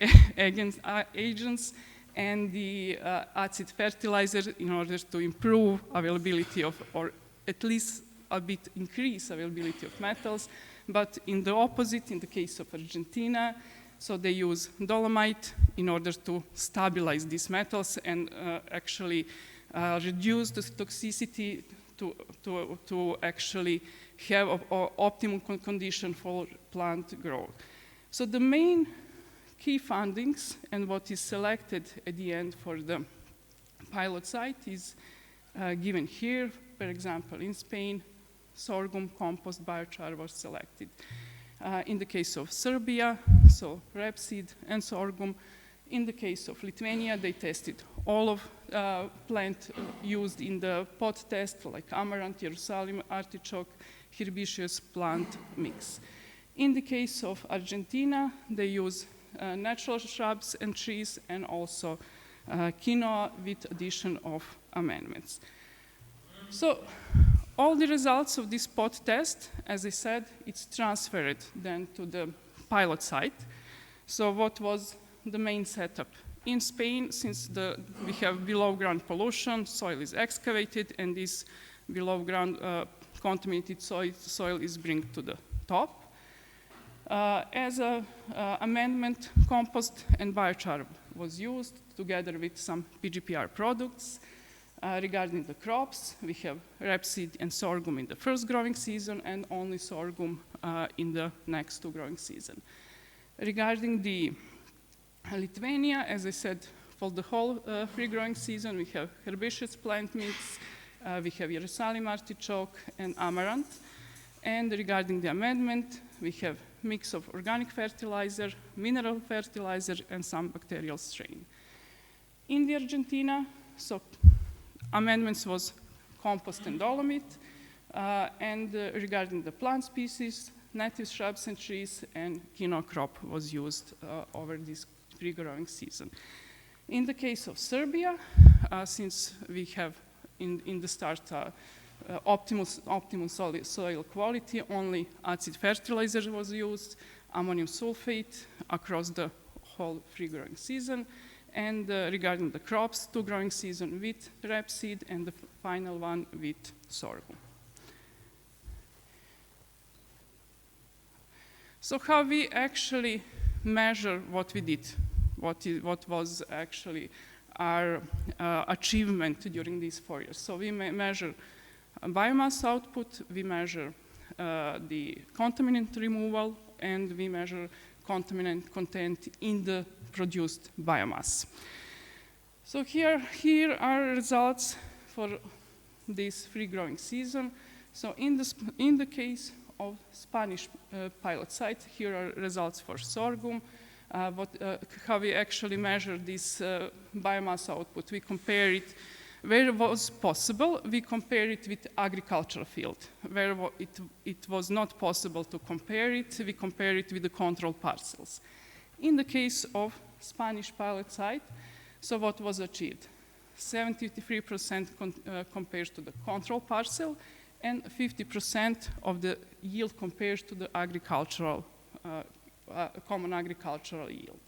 Speaker 7: agents and the acid fertilizer in order to improve availability of, or at least a bit increase availability of metals. But in the opposite, in the case of Argentina, so they use dolomite in order to stabilize these metals and actually reduce the toxicity to actually have an optimum condition for plant growth. So the main key findings and what is selected at the end for the pilot site is given here. For example, in Spain, sorghum, compost, biochar was selected. In the case of Serbia, so rapeseed and sorghum. In the case of Lithuania, they tested all of plant used in the pod test, like amaranth, Jerusalem, artichoke, herbaceous plant mix. In the case of Argentina, they use natural shrubs and trees and also quinoa with addition of amendments. So all the results of this pod test, as I said, it's transferred then to the pilot site. So what was the main setup? In Spain, since we have below ground pollution, soil is excavated and this below ground contaminated soil is brought to the top. As an amendment, compost and biochar was used together with some PGPR products. Regarding the crops, we have rapeseed and sorghum in the first growing season and only sorghum in the next two growing season. Regarding the Lithuania, as I said, for the whole free growing season, we have herbaceous plant mix, we have Jerusalem artichoke and amaranth. And regarding the amendment, we have mix of organic fertilizer, mineral fertilizer, and some bacterial strain. In the Argentina, so amendments was compost and dolomite, and regarding the plant species, native shrubs and trees, and quinoa crop was used over this pre-growing season. In the case of Serbia, since we have in the start optimal soil quality, only acid fertilizer was used, ammonium sulfate across the whole free growing season. And regarding the crops, two growing season with rapeseed and the final one with sorghum. So how we actually measure what we did, what was actually our achievement during these 4 years. So we measure biomass output, we measure the contaminant removal, and we measure contaminant content in the produced biomass. So here are results for this free growing season. So in the case of Spanish pilot site, here are results for sorghum. How we actually measure this biomass output. We compare it where it was possible. We compare it with agricultural field. Where it was not possible to compare it, we compare it with the control parcels. In the case of Spanish pilot site, so what was achieved? 73% compared to the control parcel, and 50% of the yield compared to the agricultural, common agricultural yield.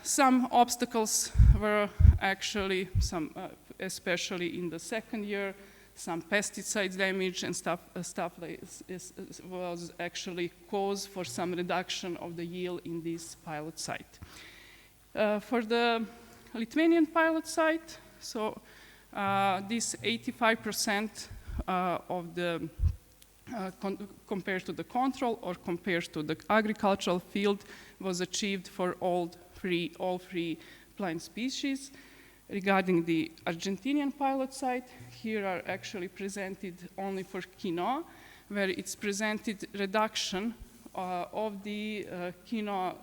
Speaker 7: Some obstacles were actually some especially in the second year, some pesticides damage and stuff like was actually cause for some reduction of the yield in this pilot site. For the Lithuanian pilot site, so this 85% of the compared to the control or compared to the agricultural field was achieved for all three plant species. Regarding the Argentinian pilot site, here are actually presented only for quinoa, where it's presented reduction of the quinoa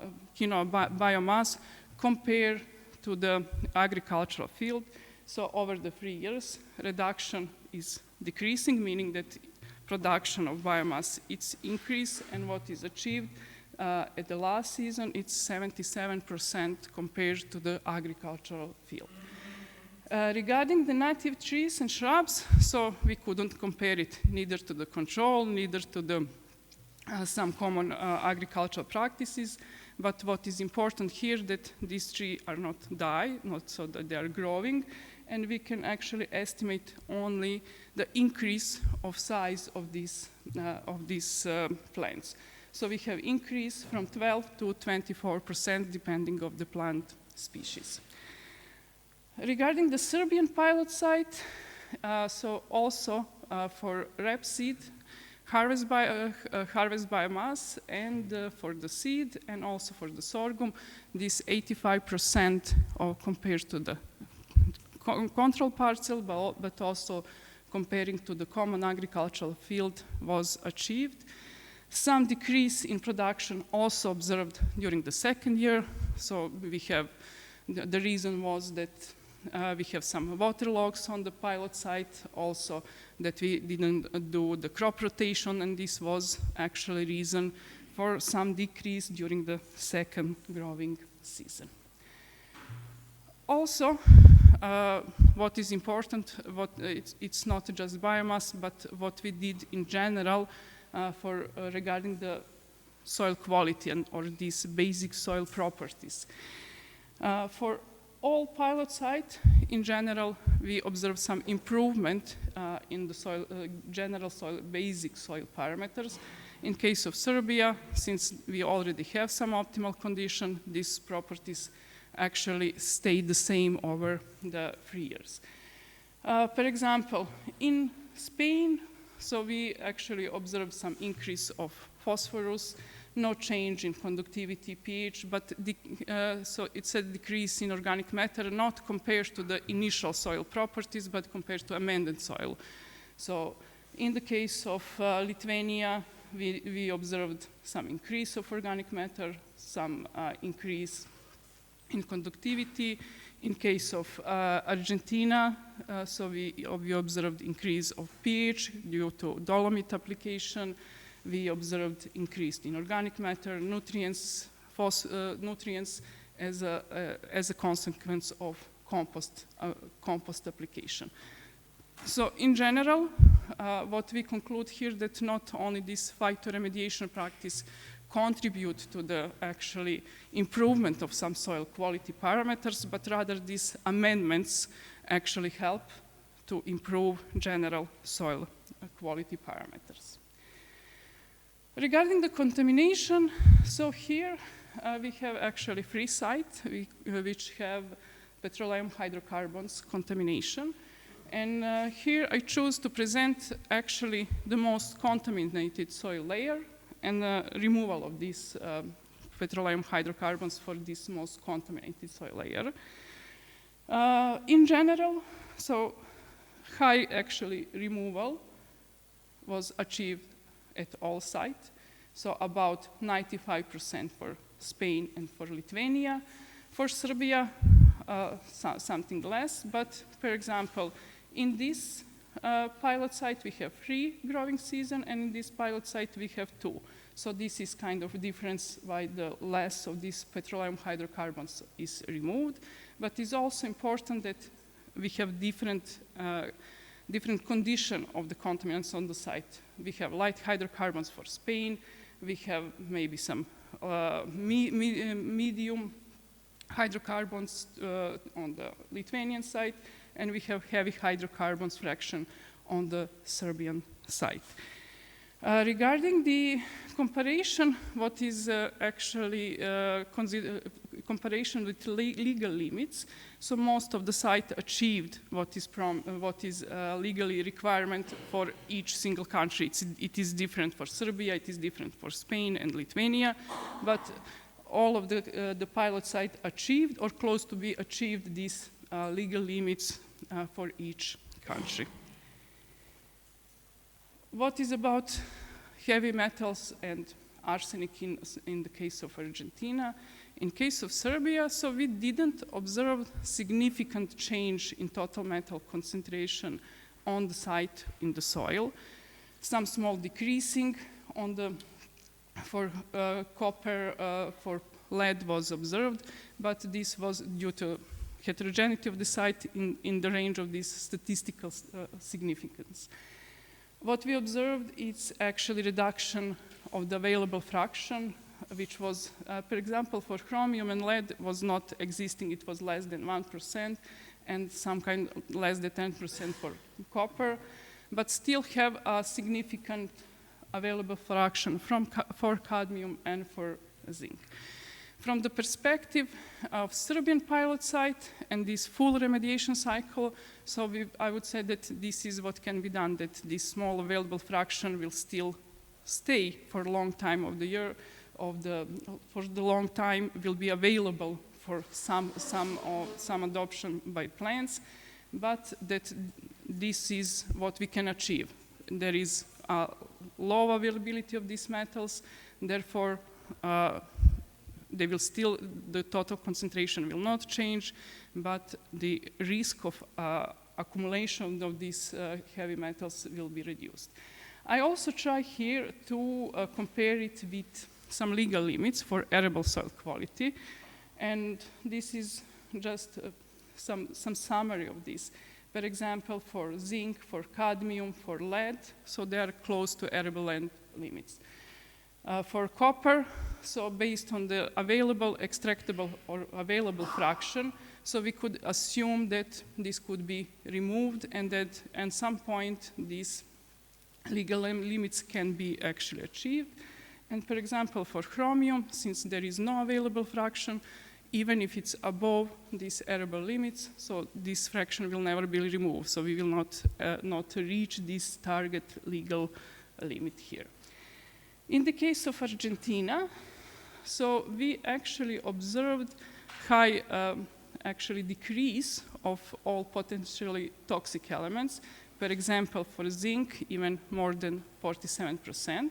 Speaker 7: biomass compared to the agricultural field. So over the 3 years, reduction is decreasing, meaning that production of biomass it's increased, and what is achieved at the last season, it's 77% compared to the agricultural field. Regarding the native trees and shrubs, so we couldn't compare it neither to the control, neither to the some common agricultural practices, but what is important here that these trees are not die, not so that they are growing, and we can actually estimate only the increase of size of these plants. So we have increase from 12 to 24% depending on the plant species. Regarding the Serbian pilot site, so also for rapeseed, harvest biomass, and for the seed, and also for the sorghum, this 85% compared to the control parcel, but also comparing to the common agricultural field was achieved. Some decrease in production also observed during the second year. So we have, the reason was that we have some water logs on the pilot site, also that we didn't do the crop rotation, and this was actually reason for some decrease during the second growing season. Also, what is important, it's not just biomass, but what we did in general regarding the soil quality or these basic soil properties. For all pilot sites, in general, we observe some improvement in the soil, general soil, basic soil parameters. In case of Serbia, since we already have some optimal condition, these properties actually stayed the same over the 3 years. For example, in Spain, so we actually observed some increase of phosphorus, no change in conductivity, pH, but so it's a decrease in organic matter, not compared to the initial soil properties, but compared to amended soil. So in the case of Lithuania, we observed some increase of organic matter, some increase in conductivity. In case of Argentina, so we observed increase of pH due to dolomite application. We observed increase in organic matter, nutrients as a consequence of compost application. So in general, what we conclude here that not only this phytoremediation practice contribute to the actually improvement of some soil quality parameters, but rather these amendments actually help to improve general soil quality parameters. Regarding the contamination, so here we have actually 3 sites which have petroleum hydrocarbons contamination. And here I choose to present actually the most contaminated soil layer and removal of these petroleum hydrocarbons for this most contaminated soil layer. In general, so high actually removal was achieved at all sites, so about 95% for Spain and for Lithuania. For Serbia, something less, but for example, in this pilot site we have 3 growing seasons, and in this pilot site we have 2. So this is kind of a difference why the less of these petroleum hydrocarbons is removed, but it's also important that we have different condition of the contaminants on the site. We have light hydrocarbons for Spain, we have maybe some medium hydrocarbons on the Lithuanian side, and we have heavy hydrocarbons fraction on the Serbian side. Regarding the comparison, what is actually comparison with legal limits, so most of the site achieved what is legally requirement for each single country. It is different for Serbia, it is different for Spain and Lithuania, but all of the pilot site achieved or close to be achieved these legal limits for each country. What is about heavy metals and arsenic in the case of Argentina? In case of Serbia, so we didn't observe significant change in total metal concentration on the site in the soil. Some small decreasing on the, for copper, for lead was observed, but this was due to heterogeneity of the site in the range of this statistical significance. What we observed is actually reduction of the available fraction, which was, for example, for chromium and lead was not existing. It was less than 1% and some kind less than 10% for copper, but still have a significant available fraction for cadmium and for zinc. From the perspective of Serbian pilot site and this full remediation cycle, so I would say that this is what can be done, that this small available fraction will still stay for a long time of the year, for the long time will be available for some adoption by plants, but that this is what we can achieve. There is a low availability of these metals, therefore they will still, the total concentration will not change, but the risk of accumulation of these heavy metals will be reduced. I also try here to compare it with some legal limits for arable soil quality, and this is just some summary of this. For example, for zinc, for cadmium, for lead, so they are close to arable land limits. For copper, so based on the available, extractable, or available fraction, so we could assume that this could be removed and that at some point these legal limits can be actually achieved. And for example, for chromium, since there is no available fraction, even if it's above these arable limits, so this fraction will never be removed, so we will not reach this target legal limit here. In the case of Argentina, so we actually observed high actually decrease of all potentially toxic elements. For example, for zinc, even more than 47%.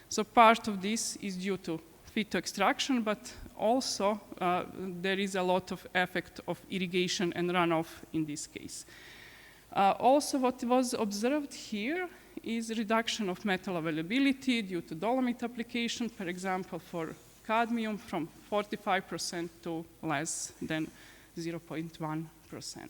Speaker 7: So part of this is due to phytoextraction, but also there is a lot of effect of irrigation and runoff in this case. Also, what was observed here is reduction of metal availability due to dolomite application, for example, for cadmium from 45% to less than 0.1%.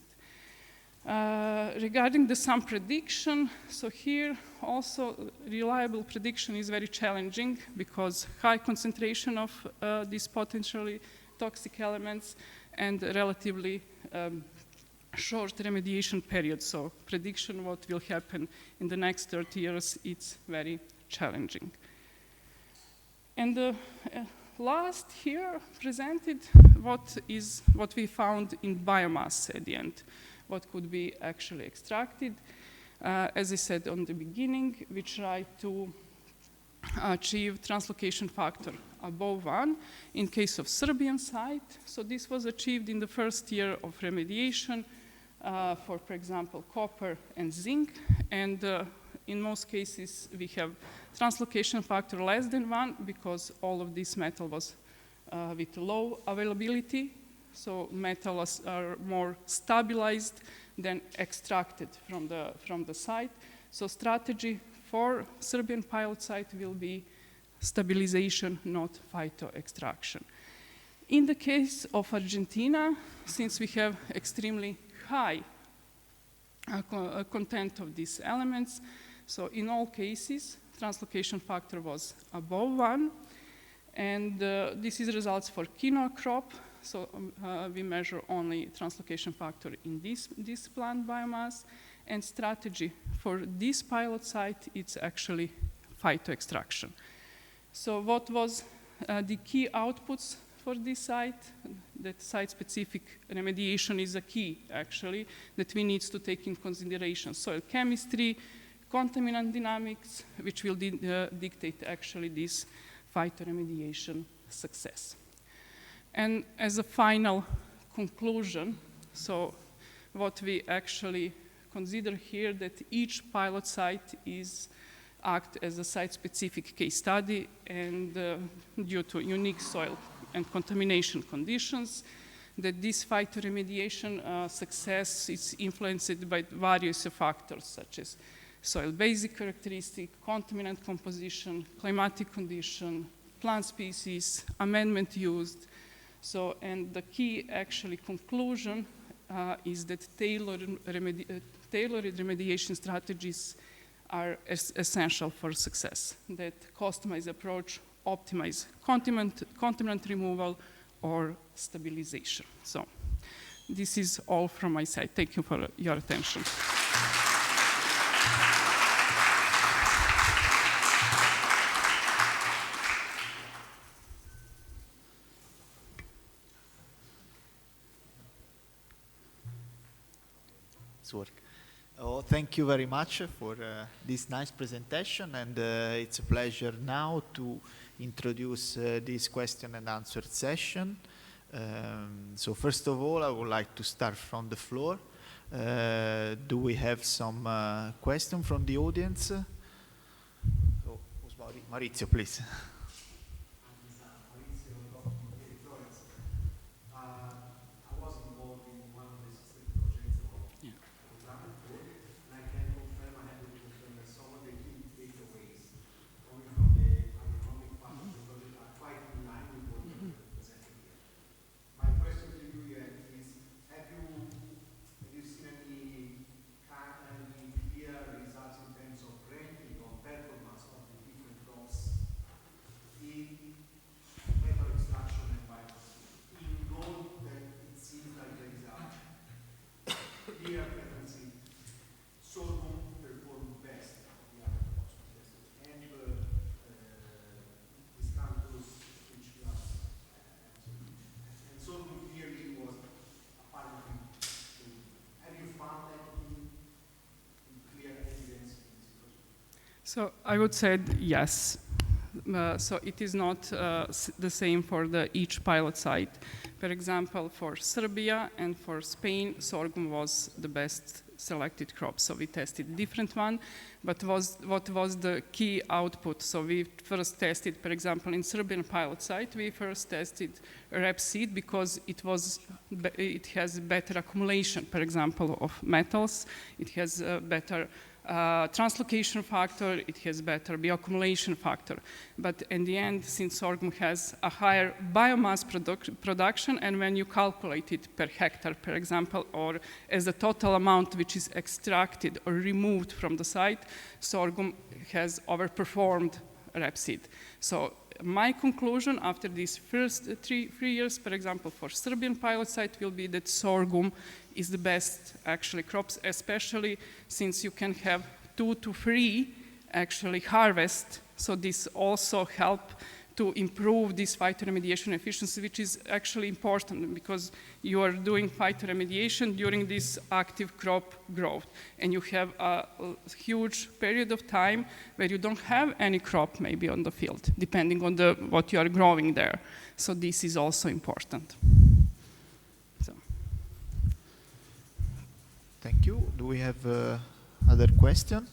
Speaker 7: Regarding some prediction, so here also reliable prediction is very challenging because high concentration of these potentially toxic elements and relatively short remediation period. So prediction what will happen in the next 30 years, it's very challenging. And last here presented what we found in biomass at the end, what could be actually extracted. As I said on the beginning, we try to achieve translocation factor above 1 in case of Serbian site. So this was achieved in the first year of remediation for example, copper and zinc. And in most cases, we have translocation factor less than 1 because all of this metal was with low availability. So metals are more stabilized than extracted from the site. So strategy for Serbian pilot site will be stabilization, not phyto-extraction. In the case of Argentina, since we have extremely high content of these elements, so in all cases, translocation factor was above 1. And this is results for quinoa crop. So we measure only translocation factor in this plant biomass. And strategy for this pilot site, it's actually phytoextraction. So what was the key outputs for this site? That site-specific remediation is a key, actually, that we need to take in consideration. Soil chemistry, contaminant dynamics, which will dictate, actually, this phytoremediation success. And as a final conclusion, so what we actually consider here, that each pilot site act as a site-specific case study, and due to unique soil and contamination conditions, that this phytoremediation success is influenced by various factors, such as soil basic characteristic, contaminant composition, climatic condition, plant species, amendment used. So, and the key actually conclusion is that tailored remediation strategies are essential for success. That customized approach optimize contaminant removal or stabilization. So this is all from my side. Thank you for your attention.
Speaker 2: Oh, thank you very much for this nice presentation, and it's a pleasure now to introduce this question and answer session. So first of all, I would like to start from the floor. Do we have some question from the audience? Oh, Maurizio, please.
Speaker 7: So I would say yes. So it is not the same for each pilot site. For example, for Serbia and for Spain, sorghum was the best selected crop. So we tested different one, but what was the key output? So we first tested, for example, in Serbian pilot site, we first tested rapeseed because it has better accumulation, for example, of metals. It has better translocation factor, it has better bioaccumulation factor. But in the end, since sorghum has a higher biomass production, and when you calculate it per hectare, for example, or as a total amount which is extracted or removed from the site, sorghum has overperformed rapeseed. So my conclusion after these first three years, for example, for Serbian pilot site will be that sorghum is the best actually crops, especially since you can have 2 to 3 actually harvest. So this also help to improve this phytoremediation efficiency, which is actually important because you are doing phytoremediation during this active crop growth. And you have a huge period of time where you don't have any crop maybe on the field, depending on what you are growing there. So this is also important. So.
Speaker 2: Thank you. Do we have other question?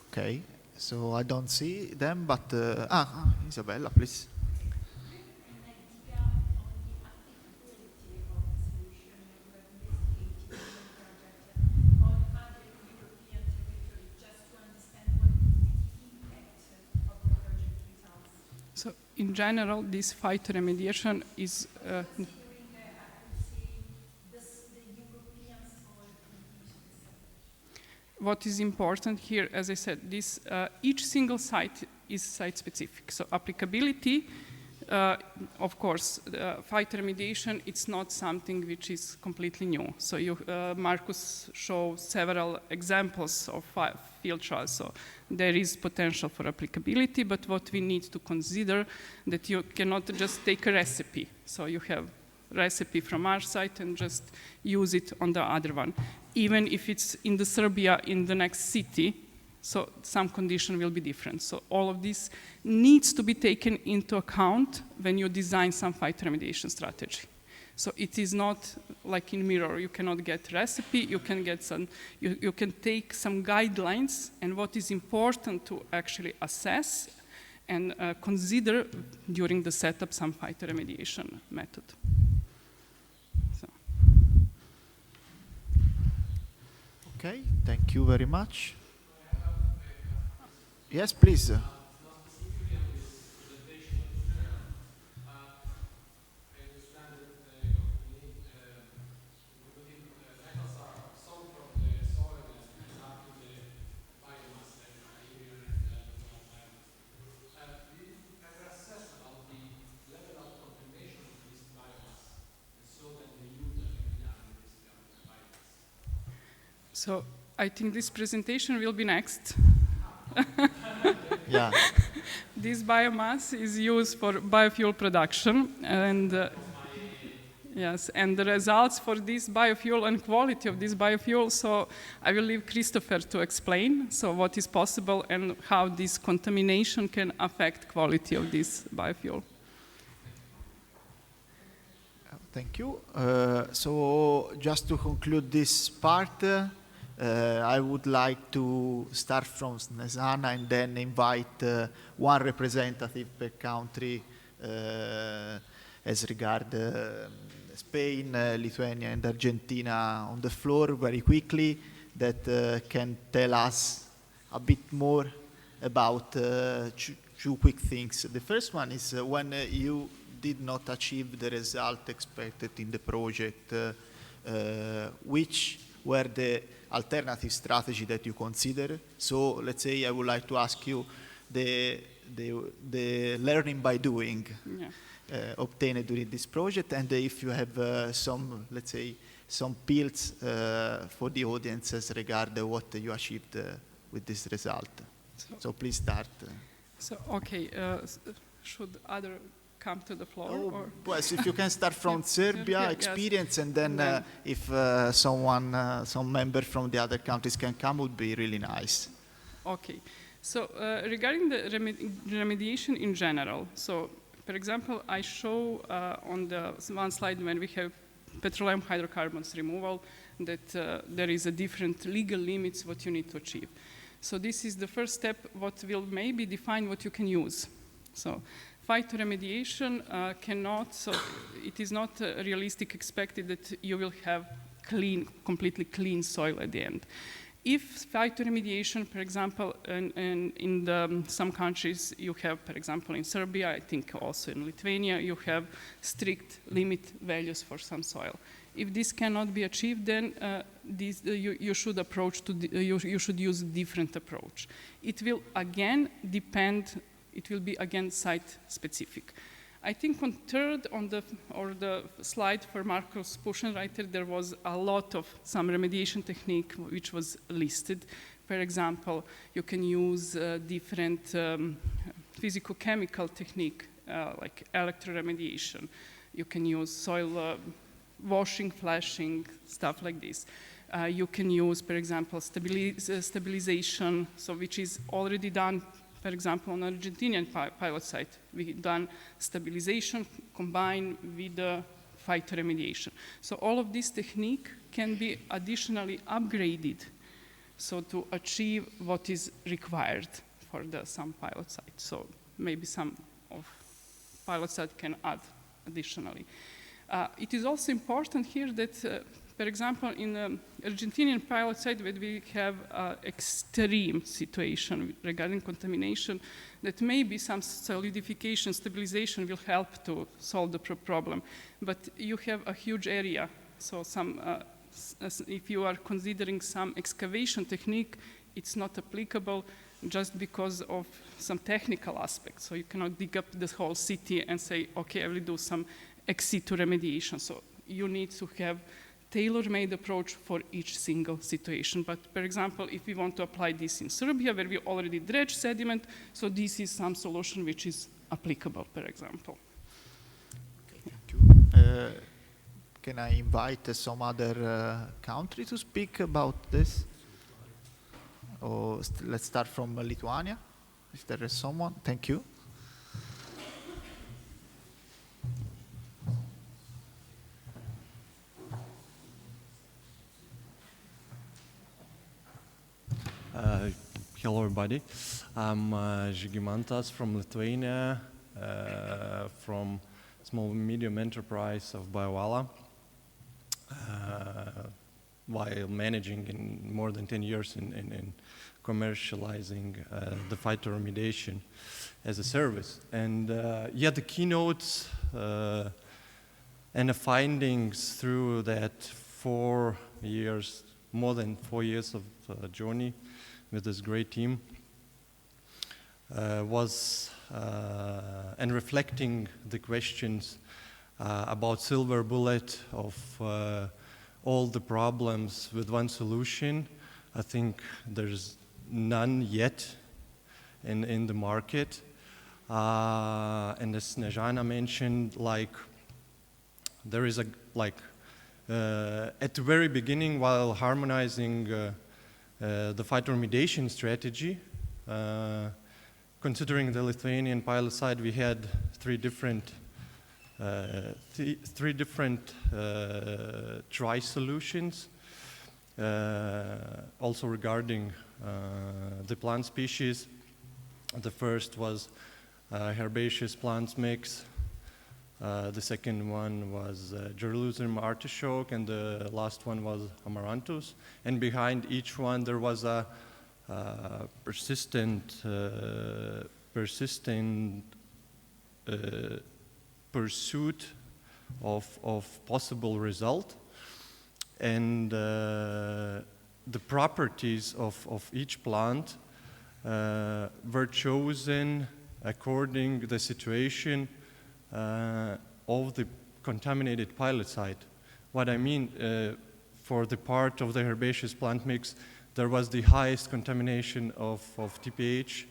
Speaker 2: Okay. So I don't see them, but Isabella, please.
Speaker 7: So in general, this phytoremediation is what is important here, as I said, each single site is site-specific. So applicability of course, phytoremediation, it's not something which is completely new. So Marcus showed several examples of field trials. So there is potential for applicability, but what we need to consider that you cannot just take a recipe. So you have recipe from our site and just use it on the other one. Even if it's in the Serbia, in the next city, so some condition will be different. So all of this needs to be taken into account when you design some phytoremediation strategy. So it is not like in mirror, you cannot get recipe, you can get some, you can take some guidelines, and what is important to actually assess and consider during the setup some phytoremediation method. So.
Speaker 2: Okay, thank you very much. Yes, please.
Speaker 7: So I think this presentation will be next.
Speaker 2: Yeah.
Speaker 7: This biomass is used for biofuel production, and yes, and the results for this biofuel and quality of this biofuel. So I will leave Christopher to explain so what is possible and how this contamination can affect quality of this biofuel.
Speaker 2: Thank you. So just to conclude this part, I would like to start from Snezana and then invite one representative per country as regard Spain, Lithuania and Argentina on the floor very quickly that can tell us a bit more about two quick things. The first one is when you did not achieve the result expected in the project, which were the alternative strategy that you consider? So let's say I would like to ask you the learning by doing obtained during this project, and if you have some, let's say, some pills for the audience as regard what you achieved with this result. So please start.
Speaker 7: So, okay, should other come to the floor?
Speaker 2: Oh,
Speaker 7: or?
Speaker 2: well, if you can start from Serbia experience, yes. And then if someone, some member from the other countries can come, would be really nice.
Speaker 7: Okay, so regarding the remediation in general, so for example, I show on the one slide when we have petroleum hydrocarbons removal that there is a different legal limits what you need to achieve. So this is the first step what will maybe define what you can use. So phytoremediation cannot, so it is not realistic expected that you will have clean, completely clean soil at the end. If phytoremediation, for example, in some countries you have, for example, in Serbia, I think also in Lithuania, you have strict limit values for some soil. If this cannot be achieved, then you should approach to you should use a different approach. It will again depend. It will be again site specific. I think on third on the slide for Marcus Puschenreiter, there was a lot of some remediation technique which was listed. For example, you can use different physicochemical technique like electroremediation. You can use soil washing, flashing, stuff like this. You can use, for example, stabilization, so which is already done. For example, on Argentinian pilot site, we done stabilization combined with the phytoremediation. So all of this technique can be additionally upgraded so to achieve what is required for some pilot site. So maybe some of pilot site can add additionally. It is also important here that for example, in the Argentinian pilot site, where we have extreme situation regarding contamination, that maybe some solidification, stabilization will help to solve the problem. But you have a huge area, so if you are considering some excavation technique, it's not applicable. just because of some technical aspects. So you cannot dig up this whole city and say, okay, I will do some ex situ remediation. So you need to have tailor-made approach for each single situation. But for example, if we want to apply this in Serbia, where we already dredge sediment, so this is some solution which is applicable, for example.
Speaker 2: Thank you. Can I invite some other country to speak about this? Or let's start from Lithuania, if there is someone. Thank you.
Speaker 9: Hello, everybody. I'm Žygimantas from Lithuania, from small and medium enterprise of BioAla. While managing in more than 10 years in commercializing the phytoremediation as a service. And yeah, the keynotes and the findings through that 4 years, more than 4 years of journey with this great team was, and reflecting the questions about silver bullet of all the problems with one solution. I think there's none yet in the market. And as Snezhana mentioned, like there is a, like at the very beginning, while harmonizing the phytoremediation strategy, considering the Lithuanian pilot site, we had three different try solutions, also regarding the plant species. The first was herbaceous plants mix. The second one was Jerusalem artichoke, and the last one was amaranthus. And behind each one there was a persistent pursuit of possible result, and the properties of each plant were chosen according to the situation of the contaminated pilot site. What I mean, for the part of the herbaceous plant mix, there was the highest contamination of TPH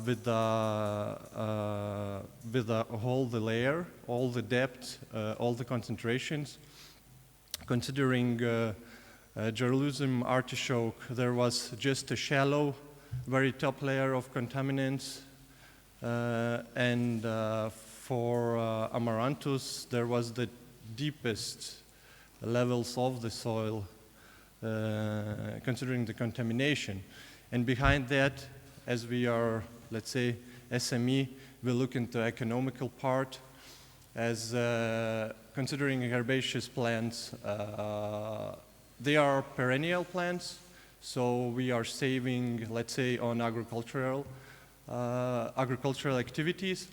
Speaker 9: with all the layer, all the depth, all the concentrations. Considering Jerusalem artichoke, there was just a shallow, very top layer of contaminants, and for amaranthus, there was the deepest levels of the soil, considering the contamination. And behind that, as we are, let's say, SME, we look into economical part, as considering herbaceous plants, they are perennial plants, so we are saving, let's say, on agricultural activities.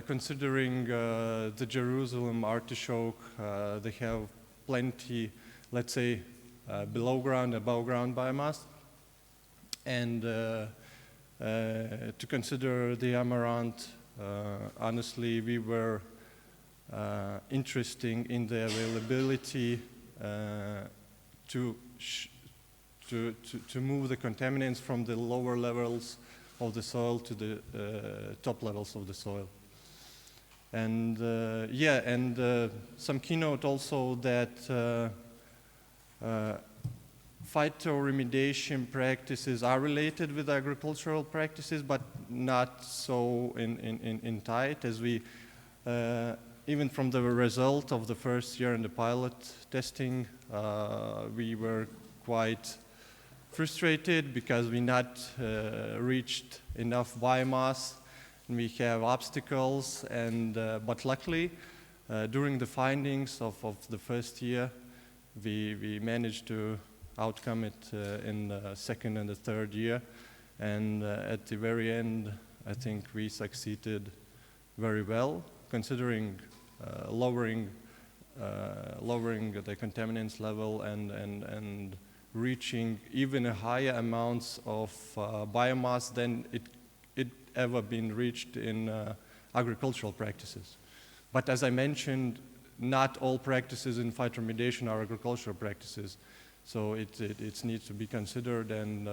Speaker 9: Considering the Jerusalem artichoke, they have plenty, let's say, below ground, above ground biomass. And to consider the amaranth, honestly, we were interested in the availability to move the contaminants from the lower levels of the soil to the top levels of the soil. And yeah, and some keynote also that phytoremediation practices are related with agricultural practices, but not so in tight, as we, even from the result of the first year in the pilot testing, we were quite frustrated because we not reached enough biomass, and we have obstacles, and but luckily during the findings of the first year, we managed to outcome it in the second and the third year, and at the very end I think we succeeded very well, considering lowering the contaminants level and reaching even a higher amounts of biomass than it ever been reached in agricultural practices. But as I mentioned, not all practices in phytoremediation are agricultural practices. So it needs to be considered, and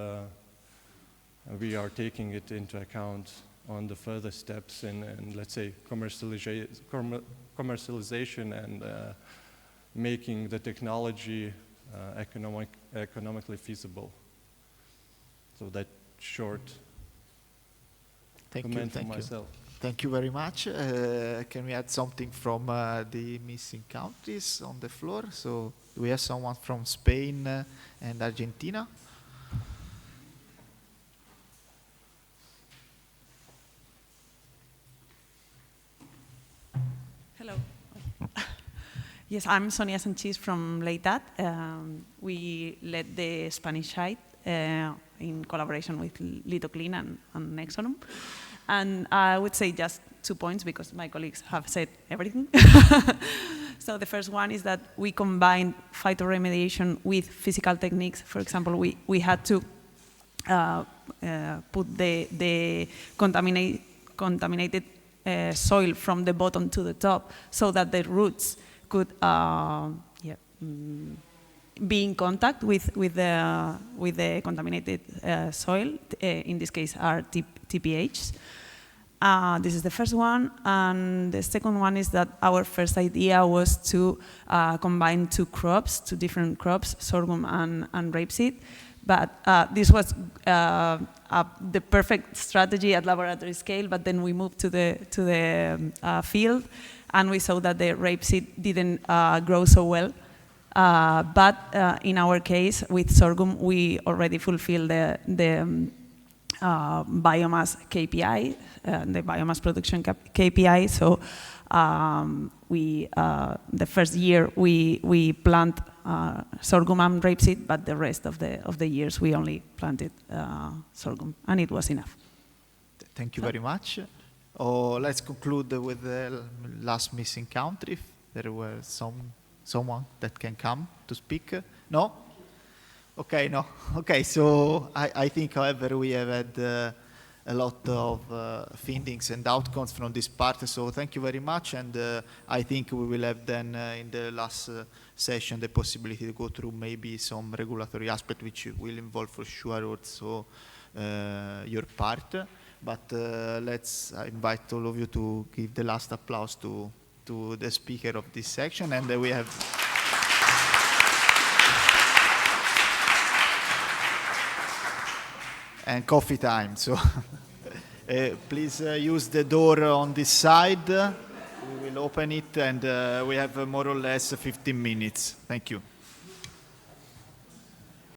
Speaker 9: we are taking it into account on the further steps in let's say, commercialization and making the technology economically feasible. So that short comment from myself.
Speaker 2: Thank you very much. Can we add something from the missing countries on the floor? So do we have someone from Spain and Argentina?
Speaker 10: Hello. Yes, I'm Sonia Sanchez from Leitat. We led the Spanish side in collaboration with Lithuania and Nexonum. And I would say just 2 points because my colleagues have said everything. So the first one is that we combined phytoremediation with physical techniques. For example, we had to put the contaminated soil from the bottom to the top so that the roots could be in contact with the contaminated soil. In this case, are TPHs. This is the first one, and the second one is that our first idea was to combine two different crops, sorghum and rapeseed. But this was the perfect strategy at laboratory scale. But then we moved to the field, and we saw that the rapeseed didn't grow so well. But in our case, with sorghum, we already fulfilled the biomass KPI, the biomass production KPI. So the first year we plant sorghum and rapeseed, but the rest of the years we only planted sorghum, and it was enough.
Speaker 2: Thank you very much. Let's conclude with the last missing country. If there were someone that can come to speak. No? Okay, no. Okay, so I think, however, we have had a lot of findings and outcomes from this part. So thank you very much, and I think we will have then in the last session the possibility to go through maybe some regulatory aspect which will involve for sure also your part. But let's invite all of you to give the last applause to the speaker of this section, and we have and coffee time. So please use the door on this side. We will open it, and we have more or less 15 minutes. Thank you.